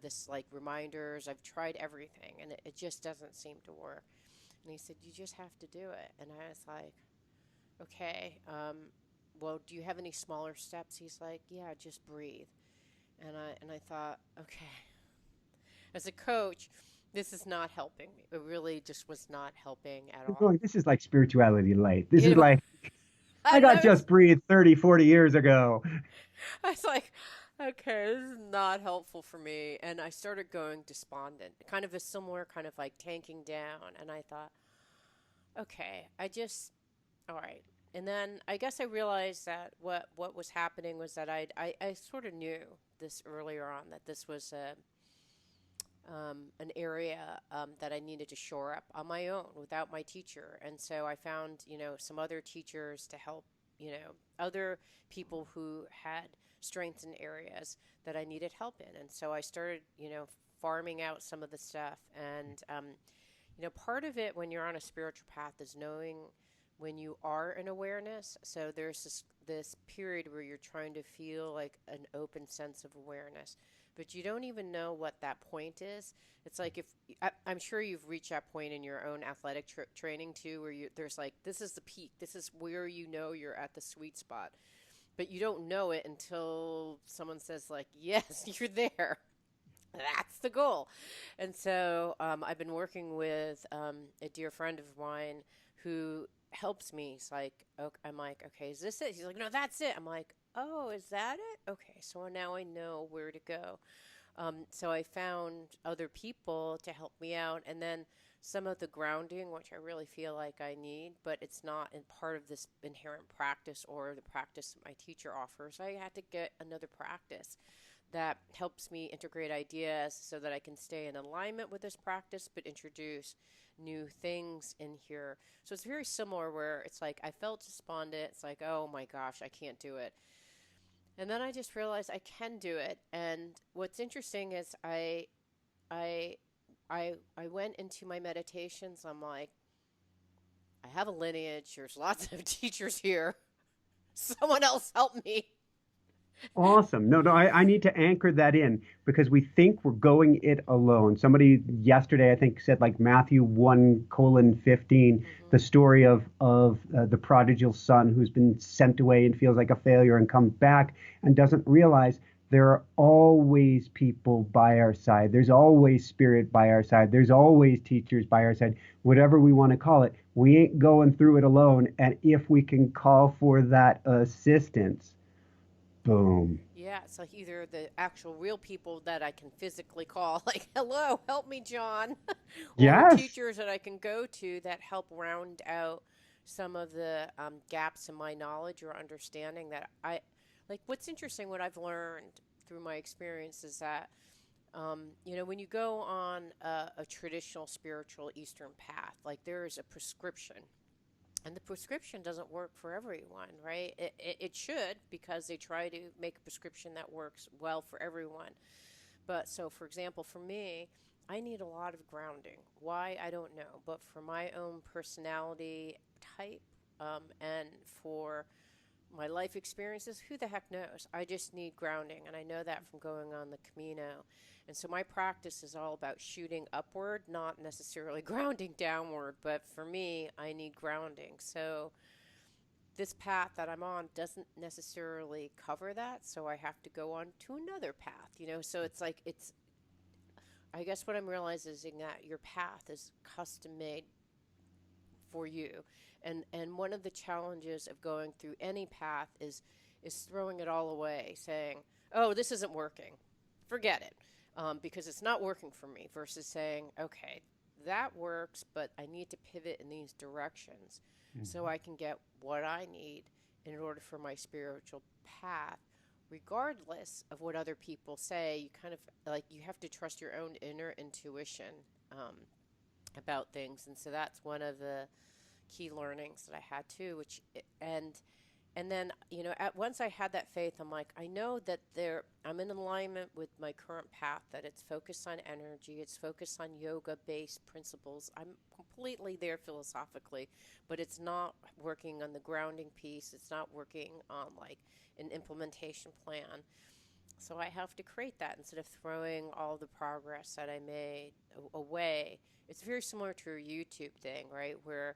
this like reminders. I've tried everything, and it just doesn't seem to work. And he said, you just have to do it. And I was like, okay, well, do you have any smaller steps? He's like, yeah, just breathe. And I thought, okay, as a coach, this is not helping me. It really just was not helping at You're all. going, this is like spirituality light. This is You know, like, I I got know. just breathed 30, 40 years ago. I was like, okay, this is not helpful for me. And I started going despondent, kind of a similar kind of like tanking down. And I thought, okay, all right. And then I guess I realized that what was happening was that I sort of knew this earlier on that this was an area that I needed to shore up on my own without my teacher. And so I found, some other teachers to help, other people who had strengths in areas that I needed help in. And so I started, farming out some of the stuff. And, part of it when you're on a spiritual path is knowing when you are in awareness. So there's this period where you're trying to feel like an open sense of awareness, but you don't even know what that point is. It's like if I'm sure you've reached that point in your own athletic training too, where there's like this is the peak, this is where you're at the sweet spot, but you don't know it until someone says like, "Yes, you're there." That's the goal. And so I've been working with a dear friend of mine who helps me. He's like, okay, I'm like, okay, is this it? He's like, no, that's it. I'm like, oh, is that it? Okay, so now I know where to go. So I found other people to help me out, and then some of the grounding, which I really feel like I need, but it's not in part of this inherent practice or the practice that my teacher offers. I had to get another practice that helps me integrate ideas so that I can stay in alignment with this practice, but introduce new things in here. So it's very similar where it's like I felt despondent. It's like, oh my gosh, I can't do it. And then I just realized I can do it. And what's interesting is I I went into my meditations. I'm like, I have a lineage. There's lots of teachers here. Someone else help me. Awesome. No, no, I need to anchor that in because we think we're going it alone. Somebody yesterday, I think, said like Matthew 1:15, the Hmm. story of the prodigal son who's been sent away and feels like a failure and comes back and doesn't realize there are always people by our side. There's always spirit by our side. There's always teachers by our side, whatever we want to call it. We ain't going through it alone. And if we can call for that assistance, boom. Yeah, it's like either the actual real people that I can physically call, like, hello, help me, John, or Yes. teachers that I can go to that help round out, some of the gaps in my knowledge or understanding that like. What's interesting, what I've learned through my experience is that, when you go on a traditional spiritual Eastern path, like there is a prescription. And the prescription doesn't work for everyone, right? It should, because they try to make a prescription that works well for everyone. But so, for example, for me, I need a lot of grounding. Why? I don't know. But for my own personality type, and for my life experiences, who the heck knows? I just need grounding. And I know that from going on the Camino. And so my practice is all about shooting upward, not necessarily grounding downward. But for me, I need grounding. So this path that I'm on doesn't necessarily cover that. So I have to go on to another path. So it's like, I guess what I'm realizing is that your path is custom made for you. And one of the challenges of going through any path is throwing it all away, saying, "Oh, this isn't working. Forget it, because it's not working for me." Versus saying, "Okay, that works, but I need to pivot in these directions so I can get what I need in order for my spiritual path." Regardless of what other people say, you kind of like you have to trust your own inner intuition about things, and so that's one of the key learnings that I had too. And then once I had that faith, I'm like, I know that I'm in alignment with my current path. That it's focused on energy, it's focused on yoga-based principles. I'm completely there philosophically, but it's not working on the grounding piece. It's not working on like an implementation plan. So I have to create that instead of throwing all the progress that I made away. It's very similar to a YouTube thing, right? Where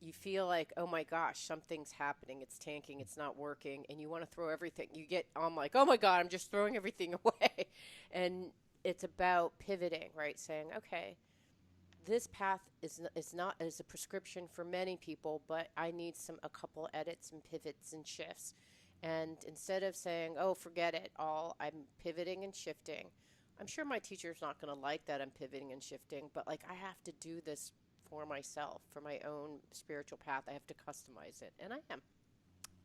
you feel like, oh my gosh, something's happening, it's tanking, it's not working, and you want to throw everything. I'm like, oh my God, I'm just throwing everything away. And it's about pivoting, right? Saying, okay, this path is not as a prescription for many people, but I need a couple edits and pivots and shifts. And instead of saying, oh, forget it all, I'm pivoting and shifting. I'm sure my teacher's not going to like that I'm pivoting and shifting, but like I have to do this for myself, for my own spiritual path. I have to customize it, and I am.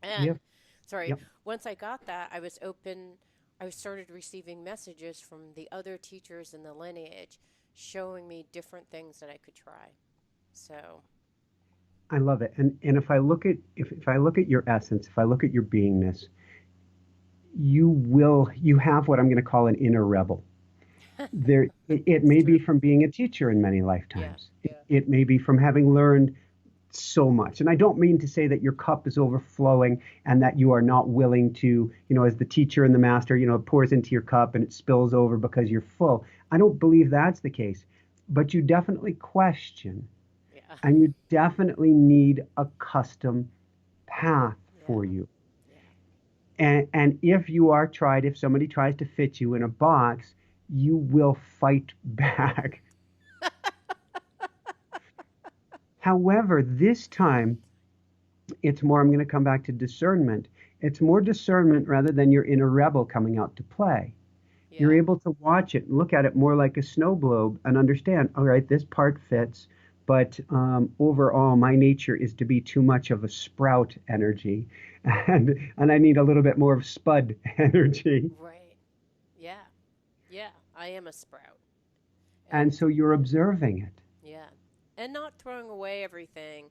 And Yep. sorry, Yep. once I got that, I was open. I started receiving messages from the other teachers in the lineage showing me different things that I could try. So, I love it. And if I look at your essence, if I look at your beingness, you have what I'm going to call an inner rebel. It it's may be true. from being a teacher in many Yeah, lifetimes. yeah, It may be from having learned so much. And I don't mean to say that your cup is overflowing and that you are not willing to, as the teacher and the master, it pours into your cup and it spills over because you're full. I don't believe that's the case. But you definitely question, yeah, and you definitely need a custom path for yeah, you. yeah. And if somebody tries to fit you in a box, you will fight back. However, this time I'm going to come back to discernment. It's more discernment rather than your inner rebel coming out to play. You're Yeah, able to watch it and look at it more like a snow globe and understand, all right, this part fits, but overall, my nature is to be too much of a sprout energy, and I need a little bit more of spud energy. right. Yeah, yeah. I am a sprout, And and so you're observing it. yeah, and not throwing away everything,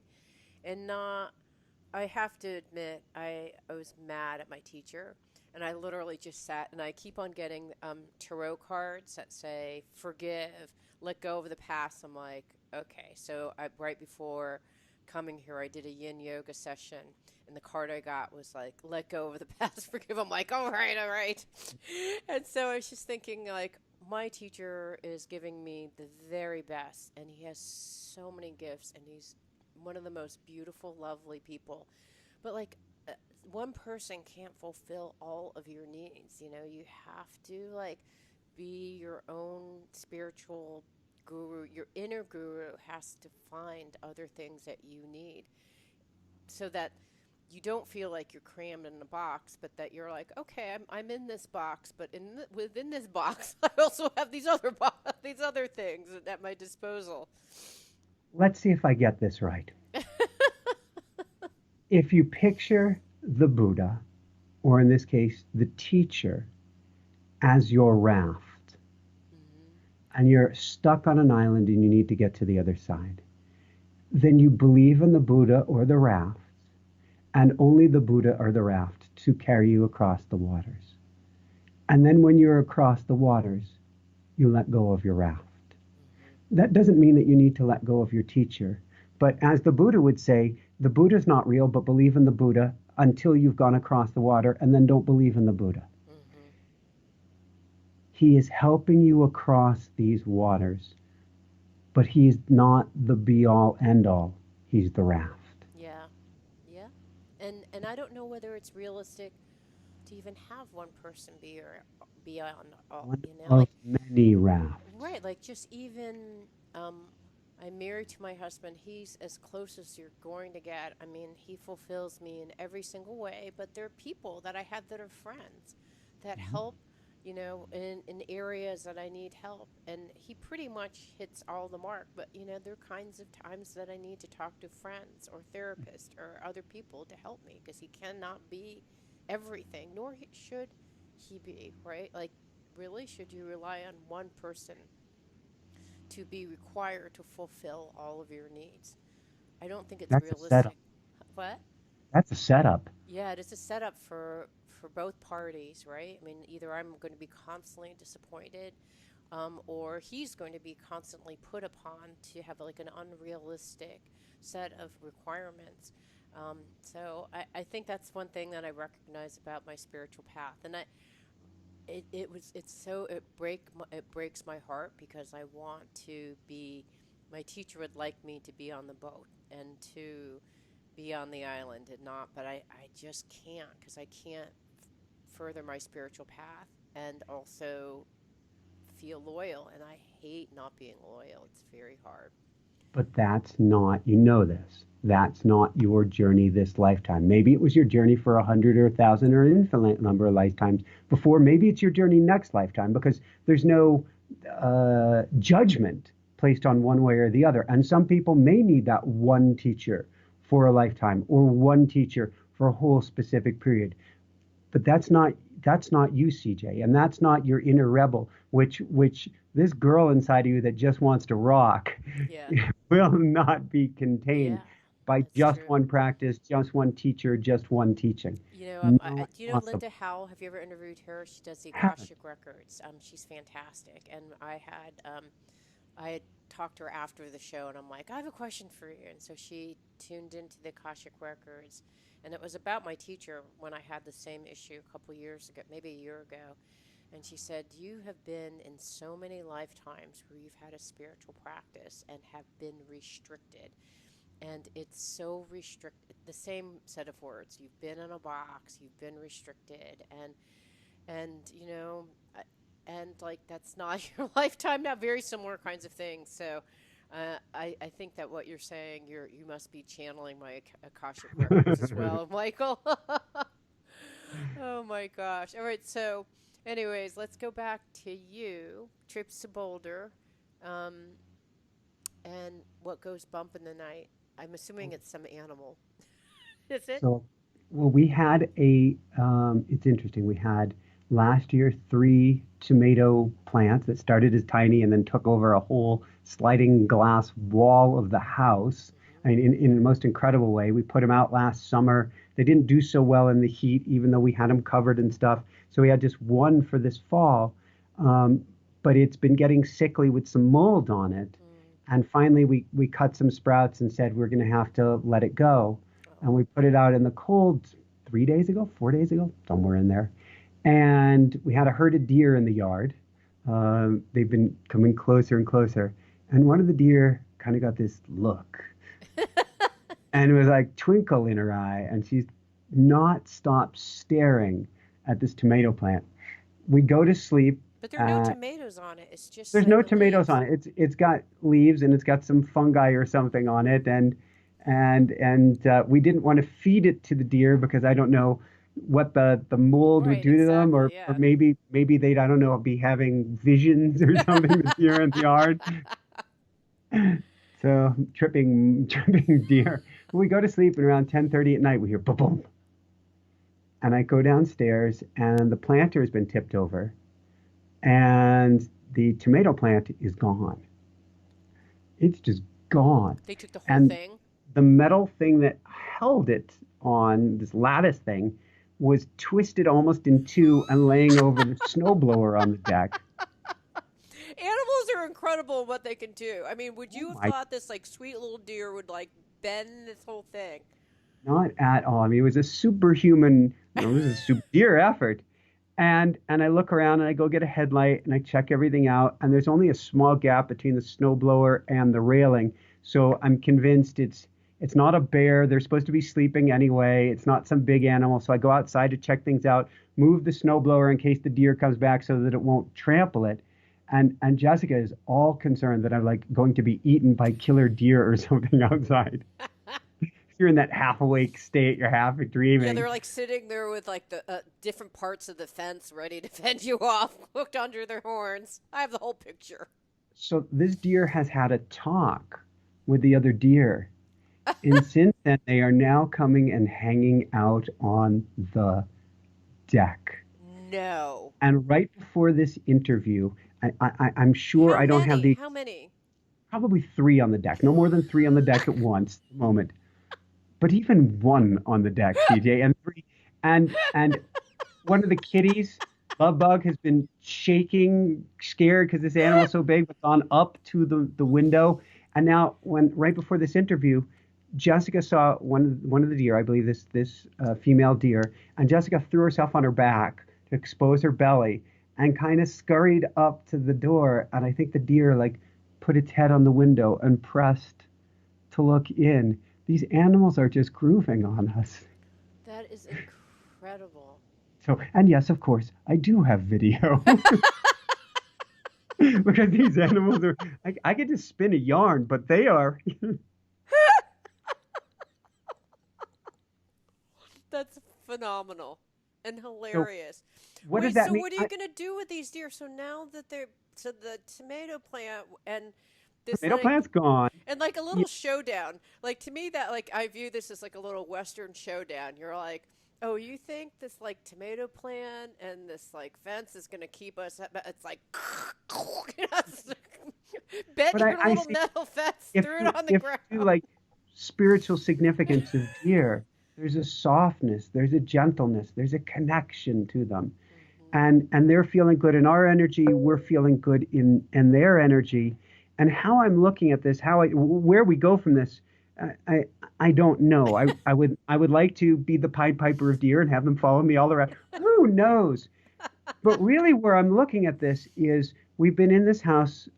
and not. I have to admit, I was mad at my teacher, and I literally just sat and I keep on getting tarot cards that say forgive, let go of the past. I'm like, okay. So right before coming here, I did a yin yoga session, and the card I got was like, let go of the past, forgive. I'm like, all right, all right. And so I was just thinking, like, my teacher is giving me the very best, and he has so many gifts, and he's one of the most beautiful, lovely people. But like, one person can't fulfill all of your needs. You have to like be your own spiritual guru. Your inner guru has to find other things that you need, so that you don't feel like you're crammed in a box, but that you're like, okay, I'm in this box, but within this box, I also have these other things at my disposal. Let's see if I get this right. if you picture the Buddha, or in this case, the teacher, as your raft, Hmm. and you're stuck on an island and you need to get to the other side, then you believe in the Buddha or the raft, and only the Buddha or the raft to carry you across the waters. And then when you're across the waters, you let go of your raft. Hmm. That doesn't mean that you need to let go of your teacher. But as the Buddha would say, the Buddha's not real, but believe in the Buddha until you've gone across the water, and then don't believe in the Buddha. Hmm. He is helping you across these waters, but he's not the be all end all. He's the raft. Yeah. Yeah. And I don't know whether it's realistic to even have one person be on all, One you know, of like many rafts. right, like just even I'm married to my husband. He's as close as you're going to get. I mean, he fulfills me in every single way, but there are people that I have that are friends that help, in areas that I need help. And he pretty much hits all the mark. But, there are kinds of times that I need to talk to friends or therapists or other people to help me because he cannot be everything, nor should he be, right? Like, really, should you rely on one person to be required to fulfill all of your needs? I don't think it's That's a setup. realistic. What? That's a setup. Yeah, it is a setup for both parties, right? I mean, either I'm going to be constantly disappointed, or he's going to be constantly put upon to have like an unrealistic set of requirements. So I think that's one thing that I recognize about my spiritual path, and it breaks my heart because I want to be, my teacher would like me to be on the boat and to be on the island and not, but I just can't because I can't further my spiritual path and also feel loyal, and I hate not being loyal. It's very hard. But that's not, you know this. That's not your journey this lifetime. Maybe it was your journey for 100 or 1,000 or an infinite number of lifetimes before. Maybe it's your journey next lifetime because there's no judgment placed on one way or the other. And some people may need that one teacher for a lifetime or one teacher for a whole specific period. But that's not you, CJ, and that's not your inner rebel, which this girl inside of you that just wants to rock Yeah, will not be contained yeah, by that's just true. one practice, just one teacher, just one teaching. I Not do you know possible. Linda Howell? Have you ever interviewed her? She does the Haven't. Akashic Records. She's fantastic, and I had talked to her after the show, and I'm like, I have a question for you. And so she tuned into the Akashic Records, and it was about my teacher when I had the same issue a couple years ago, maybe a year ago. And she said, you have been in so many lifetimes where you've had a spiritual practice and have been restricted. And it's so restricted. The same set of words. You've been in a box, you've been restricted, and and like that's not your lifetime now, very similar kinds of things. So I think that what you're saying, you must be channeling my Akashic records as well, Michael. Oh my gosh. All right, so anyways, let's go back to you, trips to Boulder, um, and what goes bump in the night. I'm assuming it's some animal. Is it? So, well, we had it's interesting. We had last year three tomato plants that started as tiny and then took over a whole sliding glass wall of the house. I Hmm. mean, in the most incredible way. We put them out last summer. They didn't do so well in the heat, even though we had them covered and stuff. So we had just one for this fall. Um, but it's been getting sickly with some mold on it. Mm. And finally, we cut some sprouts and said we're going to have to let it go, and Oh. we put it out in the cold 3 days ago, 4 days ago, somewhere in there. And we had a herd of deer in the yard. They've been coming closer and closer. And one of the deer kind of got this look, and it was like twinkle in her eye, and she's not stopped staring at this tomato plant. We go to sleep. But there are no Uh, tomatoes on it. It's just there's like no the tomatoes leaves. on it. It's got leaves and it's got some fungi or something on it, and we didn't want to feed it to the deer because I don't know what the mold would Right, do to them, exactly. or Yeah. maybe they'd, I don't know, be having visions or something, the deer in the yard. So tripping deer. We go to sleep, and around 10:30 at night, we hear boom, boom. And I go downstairs, and the planter has been tipped over, and the tomato plant is gone. It's just gone. They took the whole And thing. the metal thing that held it on this lattice thing was twisted almost in two and laying over the snowblower on the deck. Animals are incredible in what they can do. I mean, would Oh you have my, thought this like sweet little deer would like bend this whole thing? not at all. I mean, it was a superhuman, it was a severe effort. And I look around and I go get a headlight and I check everything out. And there's only a small gap between the snowblower and the railing. So I'm convinced it's not a bear. They're supposed to be sleeping anyway. It's not some big animal. So I go outside to check things out, move the snowblower in case the deer comes back so that it won't trample it. And Jessica is all concerned that I'm like going to be eaten by killer deer or something outside. You're in that half awake state. You're half Yeah, dreaming. they're like sitting there with like the different parts of the fence ready to fend you off, hooked under their horns. I have the whole picture. So this deer has had a talk with the other deer. And since then, they are now coming and hanging out on the deck. No. And right before this interview, I'm sure How I don't have many? the How many? probably three on the deck, no more than three on the deck at once at the moment. But even one on the deck, CJ, and three, and one of the kitties, Love Bug, has been shaking, scared because this animal's so big, but gone up to the window. And now, when right before this interview, Jessica saw one of the deer, I believe this female deer, and Jessica threw herself on her back to expose her belly and kind of scurried up to the door. And I think the deer like put its head on the window and pressed to look in. These animals are just grooving on us. That is incredible. So, and yes, of course, I do have video because these animals are. I could just spin a yarn, but they are. That's phenomenal and So, hilarious. what does Wait, that so mean? what are you gonna do with these deer? So now that they're so the tomato plant and this Tomato plant's gone. and like a Yeah, little showdown. Like to me that like I view this as like a little western showdown. You're like, "Oh, you think this like tomato plant and this like fence is going to keep us it's like you know, it's like, bent but I, your I little see metal fence, if threw it you on the if ground." you do like spiritual significance of deer, there's a softness, there's a gentleness, there's a connection to them. Hmm. And they're feeling good in our energy, we're feeling good in their energy. And how I'm looking at this, where we go from this, I I don't know. I would like to be the Pied Piper of deer and have them follow me all around. Who knows? But really, where I'm looking at this is we've been in this house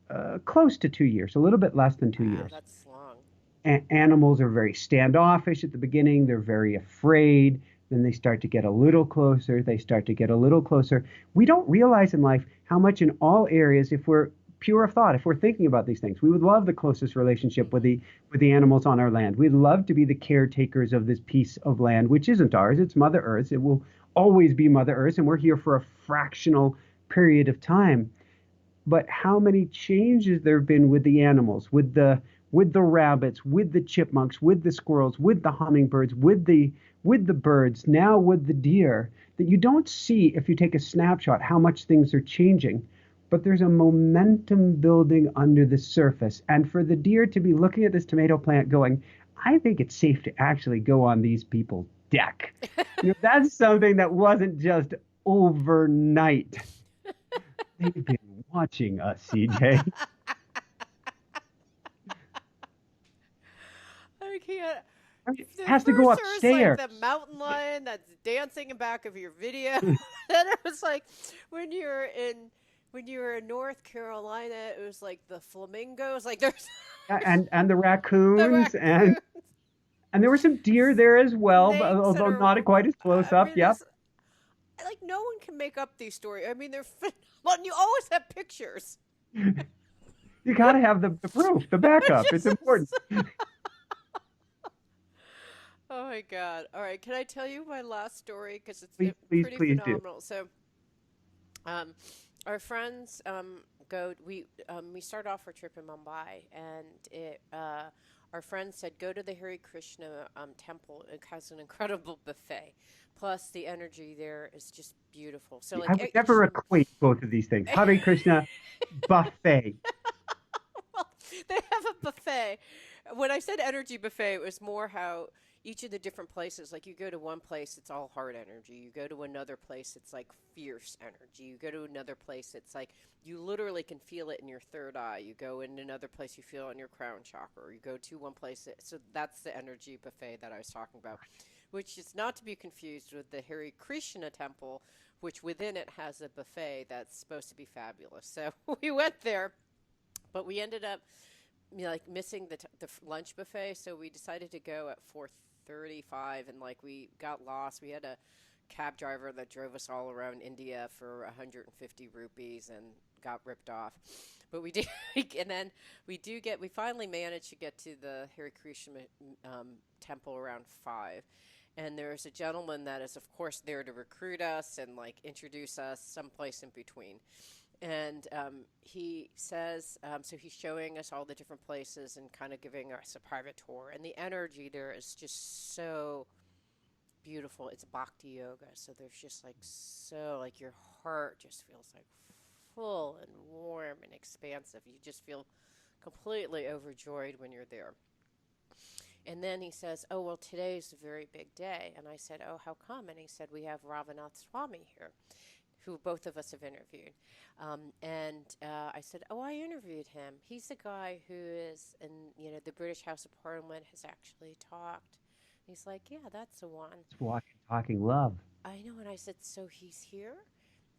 close to 2 years, a little bit less than two Wow, years. that's long. Animals are very standoffish at the beginning. They're very afraid. Then they start to get a little closer. They start to get a little closer. We don't realize in life how much in all areas, if we're pure of thought, if we're thinking about these things, we would love the closest relationship with Hmm. the animals on our land. We'd love to be the caretakers of this piece of land, which isn't ours. It's Mother Earth's. It will always be Mother Earth's, and we're here for a fractional period of time. But how many changes there have been with the animals, with the rabbits, with the chipmunks, with the squirrels, with the hummingbirds, with the birds, now with the deer, that you don't see if you take a snapshot how much things are changing. But there's a momentum building under the surface. And for the deer to be looking at this tomato plant going, I think it's safe to actually go on these people's deck. That's something that wasn't just overnight. They've been watching us, CJ. I can't. I mean, it The has to go first there was like upstairs. the mountain lion that's dancing in back of your video. Then it was like when you were in North Carolina, it was like the flamingos. Like there's And the the raccoons and raccoon and there were some deer there as well, but snakes that although are. not quite as close I up. mean, Yep. there's like no one can make up these stories. I mean, they're phenomenal. And you always have pictures. You gotta have the proof, the backup. It's Just important. oh my god! All right, can I tell you my last story because it's Please, please, pretty please do. phenomenal. So, um, our friends we start off our trip in Mumbai, and our friend said go to the Hare Krishna temple. It has an incredible buffet. Plus, the energy there is just beautiful. So, I like would each never equate both of these things. Hare Krishna, buffet. well, they have a buffet. When I said energy buffet, it was more how each of the different places, like you go to one place, it's all heart energy. You go to another place, it's like fierce energy. You go to another place, it's like you literally can feel it in your third eye. You go in another place, you feel it in your crown chakra. You go to one place, so that's the energy buffet that I was talking about, which is not to be confused with the Hare Krishna temple, which within it has a buffet that's supposed to be fabulous. So we went there, but we ended up like missing the lunch buffet, so we decided to go at 4:35, and like we got lost. We had a cab driver that drove us all around India for 150 rupees and got ripped off. But we did, and then we finally managed to get to the Hare Krishna temple around 5. And there's a gentleman that is, of course, there to recruit us and like introduce us someplace in between. And he says, so he's showing us all the different places and kind of giving us a private tour. And the energy there is just so beautiful. It's bhakti yoga. So there's just like like your heart just feels like full and warm and expansive. You just feel completely overjoyed when you're there. And then he says, oh, well, today's a very big day. And I said, oh, how come? And he said, we have Ravanath Swami here, who both of us have interviewed. I said, oh, I interviewed him. He's the guy who is in, the British House of Parliament, has actually talked. He's like, yeah, that's the one. It's walking, talking love. I know. And I said, so he's here?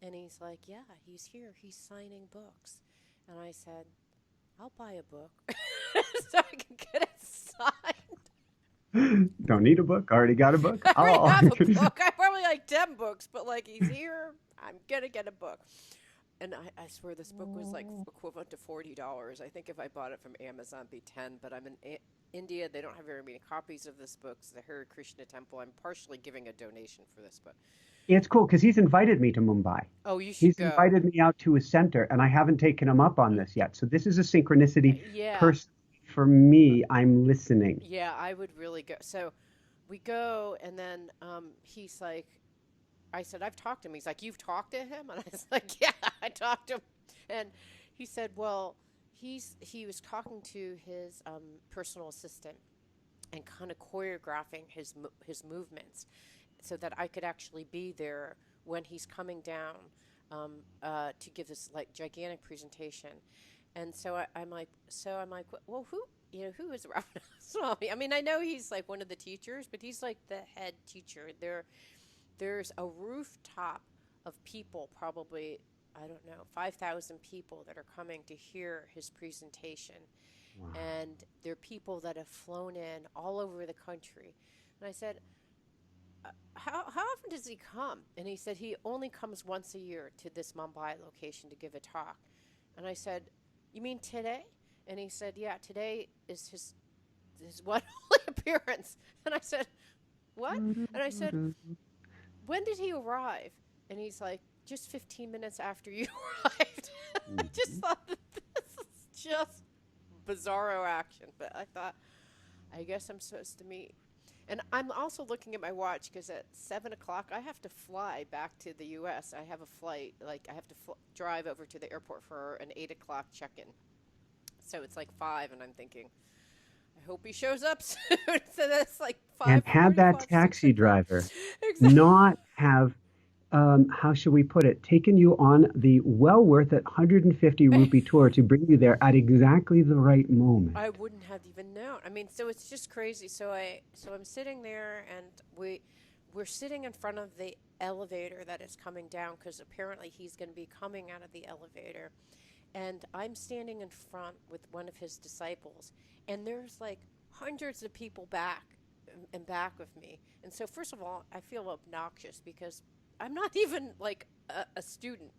And he's like, yeah, he's here. He's signing books. And I said, I'll buy a book so I can get it signed. Don't need a book. Already got a book. I already have a book. I probably like 10 books, but like he's here, I'm going to get a book. And I swear this book was like equivalent to $40. I think if I bought it from Amazon, it'd be 10. But I'm in India. They don't have very many copies of this book. It's the Hare Krishna Temple. I'm partially giving a donation for this book. Yeah, it's cool because he's invited me to Mumbai. Oh, you should He's go. invited me out to his center, and I haven't taken him up on this yet. So this is a synchronicity. Yeah. Personally, for me, I'm listening. Yeah, I would really go. So we go, and then he's like, I said, I've talked to him. He's like, you've talked to him? And I was like, yeah, I talked to him. And he said, well, he was talking to his personal assistant and kind of choreographing his movements so that I could actually be there when he's coming down to give this like gigantic presentation. And so I'm like, well, who is Ravana Swami? I mean, I know he's like one of the teachers, but he's like the head teacher. There's a rooftop of people, probably, I don't know, 5,000 people that are coming to hear his presentation. Wow. And there are people that have flown in all over the country. And I said, how often does he come? And he said he only comes once a year to this Mumbai location to give a talk. And I said, you mean today? And he said, yeah, today is his one only appearance. And I said, what? And I said, when did he arrive? And he's like, just 15 minutes after you arrived. I just thought that this is just bizarro action. But I thought, I guess I'm supposed to meet. And I'm also looking at my watch because at 7 o'clock, I have to fly back to the U.S. I have a flight. Like, I have to drive over to the airport for an 8 o'clock check-in. So it's like 5, and I'm thinking, I hope he shows up soon. So that's like 5. And have that taxi driver not have, how should we put it, taken you on the well worth it 150 rupee tour to bring you there at exactly the right moment. I wouldn't have even known. I mean, so it's just crazy. So I'm sitting there, and we're sitting in front of the elevator that is coming down because apparently he's going to be coming out of the elevator. And I'm standing in front with one of his disciples, and there's like hundreds of people back of me. And so first of all, I feel obnoxious because I'm not even like a student,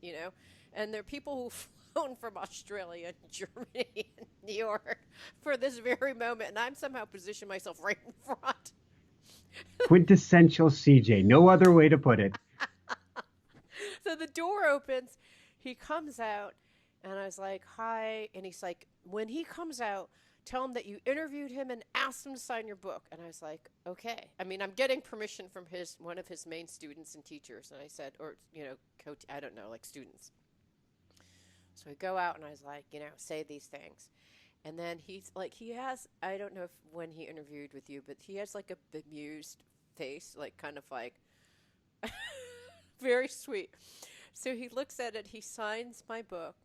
and there are people who've flown from Australia and Germany and New York for this very moment, and I'm somehow positioned myself right in front. Quintessential CJ, no other way to put it. So the door opens, he comes out, And I was like, hi. And he's like, when he comes out, tell him that you interviewed him and asked him to sign your book. And I was like, okay. I mean, I'm getting permission from one of his main students and teachers. And I said, or, coach, I don't know, like students. So we go out and I was like, say these things. And then he's like, he has, I don't know if when he interviewed with you, but he has like a bemused face, like kind of like very sweet. So he looks at it, he signs my book,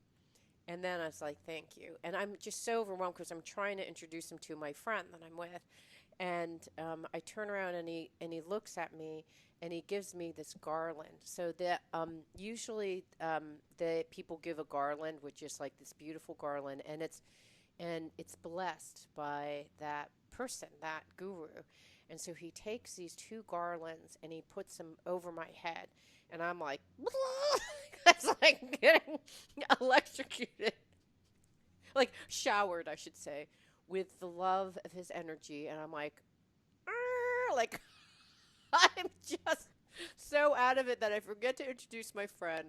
and then I was like, thank you. And I'm just so overwhelmed because I'm trying to introduce him to my friend that I'm with. And I turn around and he looks at me and he gives me this garland. So that usually the people give a garland, which is like this beautiful garland, and it's blessed by that person, that guru. And so he takes these two garlands and he puts them over my head, and I'm like, it's like getting electrocuted, like showered, I should say, with the love of his energy. And I'm like, like I'm just so out of it that I forget to introduce my friend.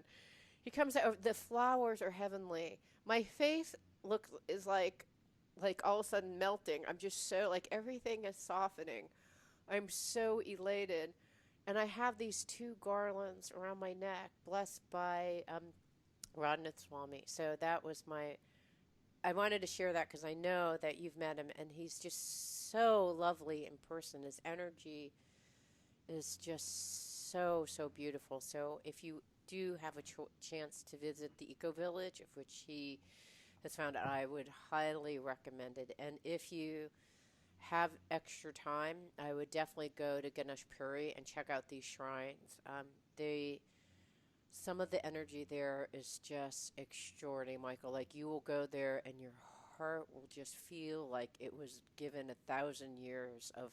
He comes out. The flowers are heavenly. My face is like all of a sudden melting. I'm just so like everything is softening. I'm so elated. And I have these two garlands around my neck, blessed by Radhanath Swami. So that was I wanted to share that because I know that you've met him, and he's just so lovely in person. His energy is just so, so beautiful. So if you do have a chance to visit the Eco Village, of which he has found out, I would highly recommend it. And if you have extra time, I would definitely go to Ganesh Puri and check out these shrines. Some of the energy there is just extraordinary, Michael. Like you will go there and your heart will just feel like it was given 1,000 years of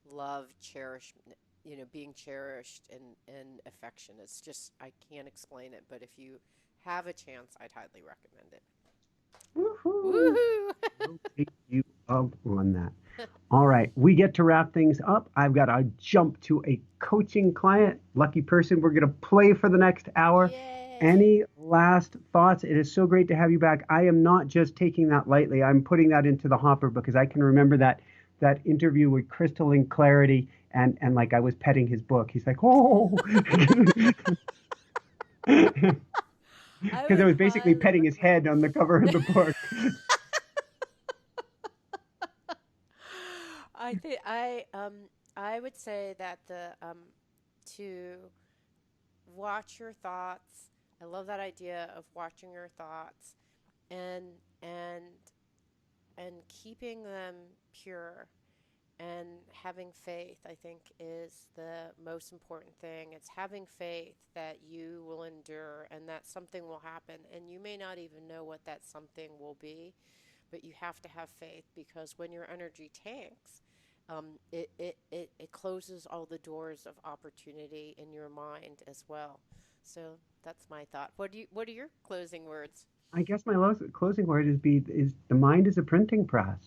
love, cherishment, being cherished and affection. It's just, I can't explain it, but if you have a chance, I'd highly recommend it. Woohoo! Woohoo! We'll take you up on that. All right, we get to wrap things up. I've got to jump to a coaching client. Lucky person, we're going to play for the next hour. Yay! Any last thoughts? It is so great to have you back. I am not just taking that lightly. I'm putting that into the hopper because I can remember that interview with crystalline clarity, and like I was petting his book. He's like, oh, because I I would was basically highly petting his head on the cover of the book. I would say that the to watch your thoughts. I love that idea of watching your thoughts and and and keeping them pure and having faith, I think, is the most important thing. It's having faith that you will endure and that something will happen. And you may not even know what that something will be, but you have to have faith because when your energy tanks, it closes all the doors of opportunity in your mind as well. So that's my thought. What are your closing words? I guess my closing word is the mind is a printing press.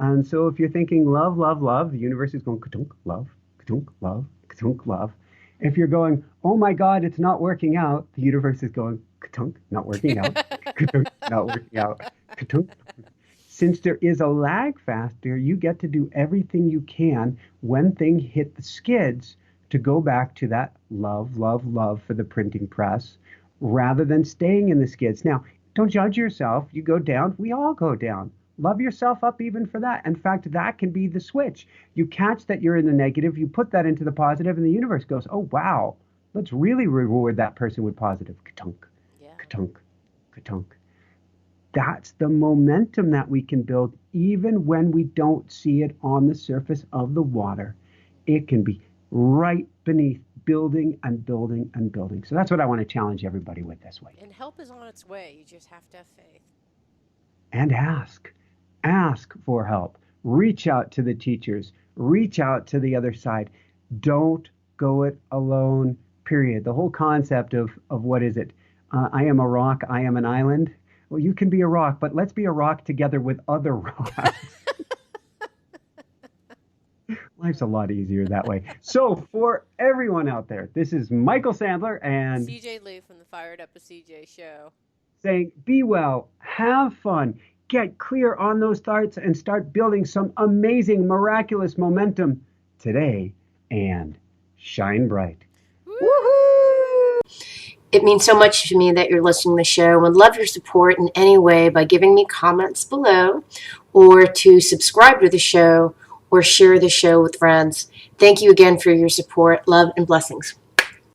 And so if you're thinking love, love, love, the universe is going katunk, love, katunk, love, katunk, love. If you're going, oh my God, it's not working out, the universe is going katunk, not working out, katunk, not working out, katunk. Since there is a lag factor, you get to do everything you can when things hit the skids to go back to that love, love, love for the printing press rather than staying in the skids. Now, don't judge yourself. You go down, we all go down. Love yourself up even for that. In fact, that can be the switch. You catch that you're in the negative, you put that into the positive, and the universe goes, oh, wow, let's really reward that person with positive. Ka-tunk, Yeah. ka-tunk, ka-tunk. That's the momentum that we can build even when we don't see it on the surface of the water. It can be right beneath, building and building and building. So that's what I want to challenge everybody with this week. And help is on its way. You just have to have faith. And ask for help. Reach out to the teachers. Reach out to the other side. Don't go it alone, period. The whole concept of what is it? I am a rock, I am an island. Well, you can be a rock, but let's be a rock together with other rocks. Life's a lot easier that way. So for everyone out there, this is Michael Sandler and CJ Lou from the Fired Up with CJ show. saying, be well, have fun, get clear on those thoughts, and start building some amazing, miraculous momentum today and shine bright. Woo! It means so much to me that you're listening to the show and would love your support in any way by giving me comments below or to subscribe to the show or share the show with friends. Thank you again for your support. Love and blessings.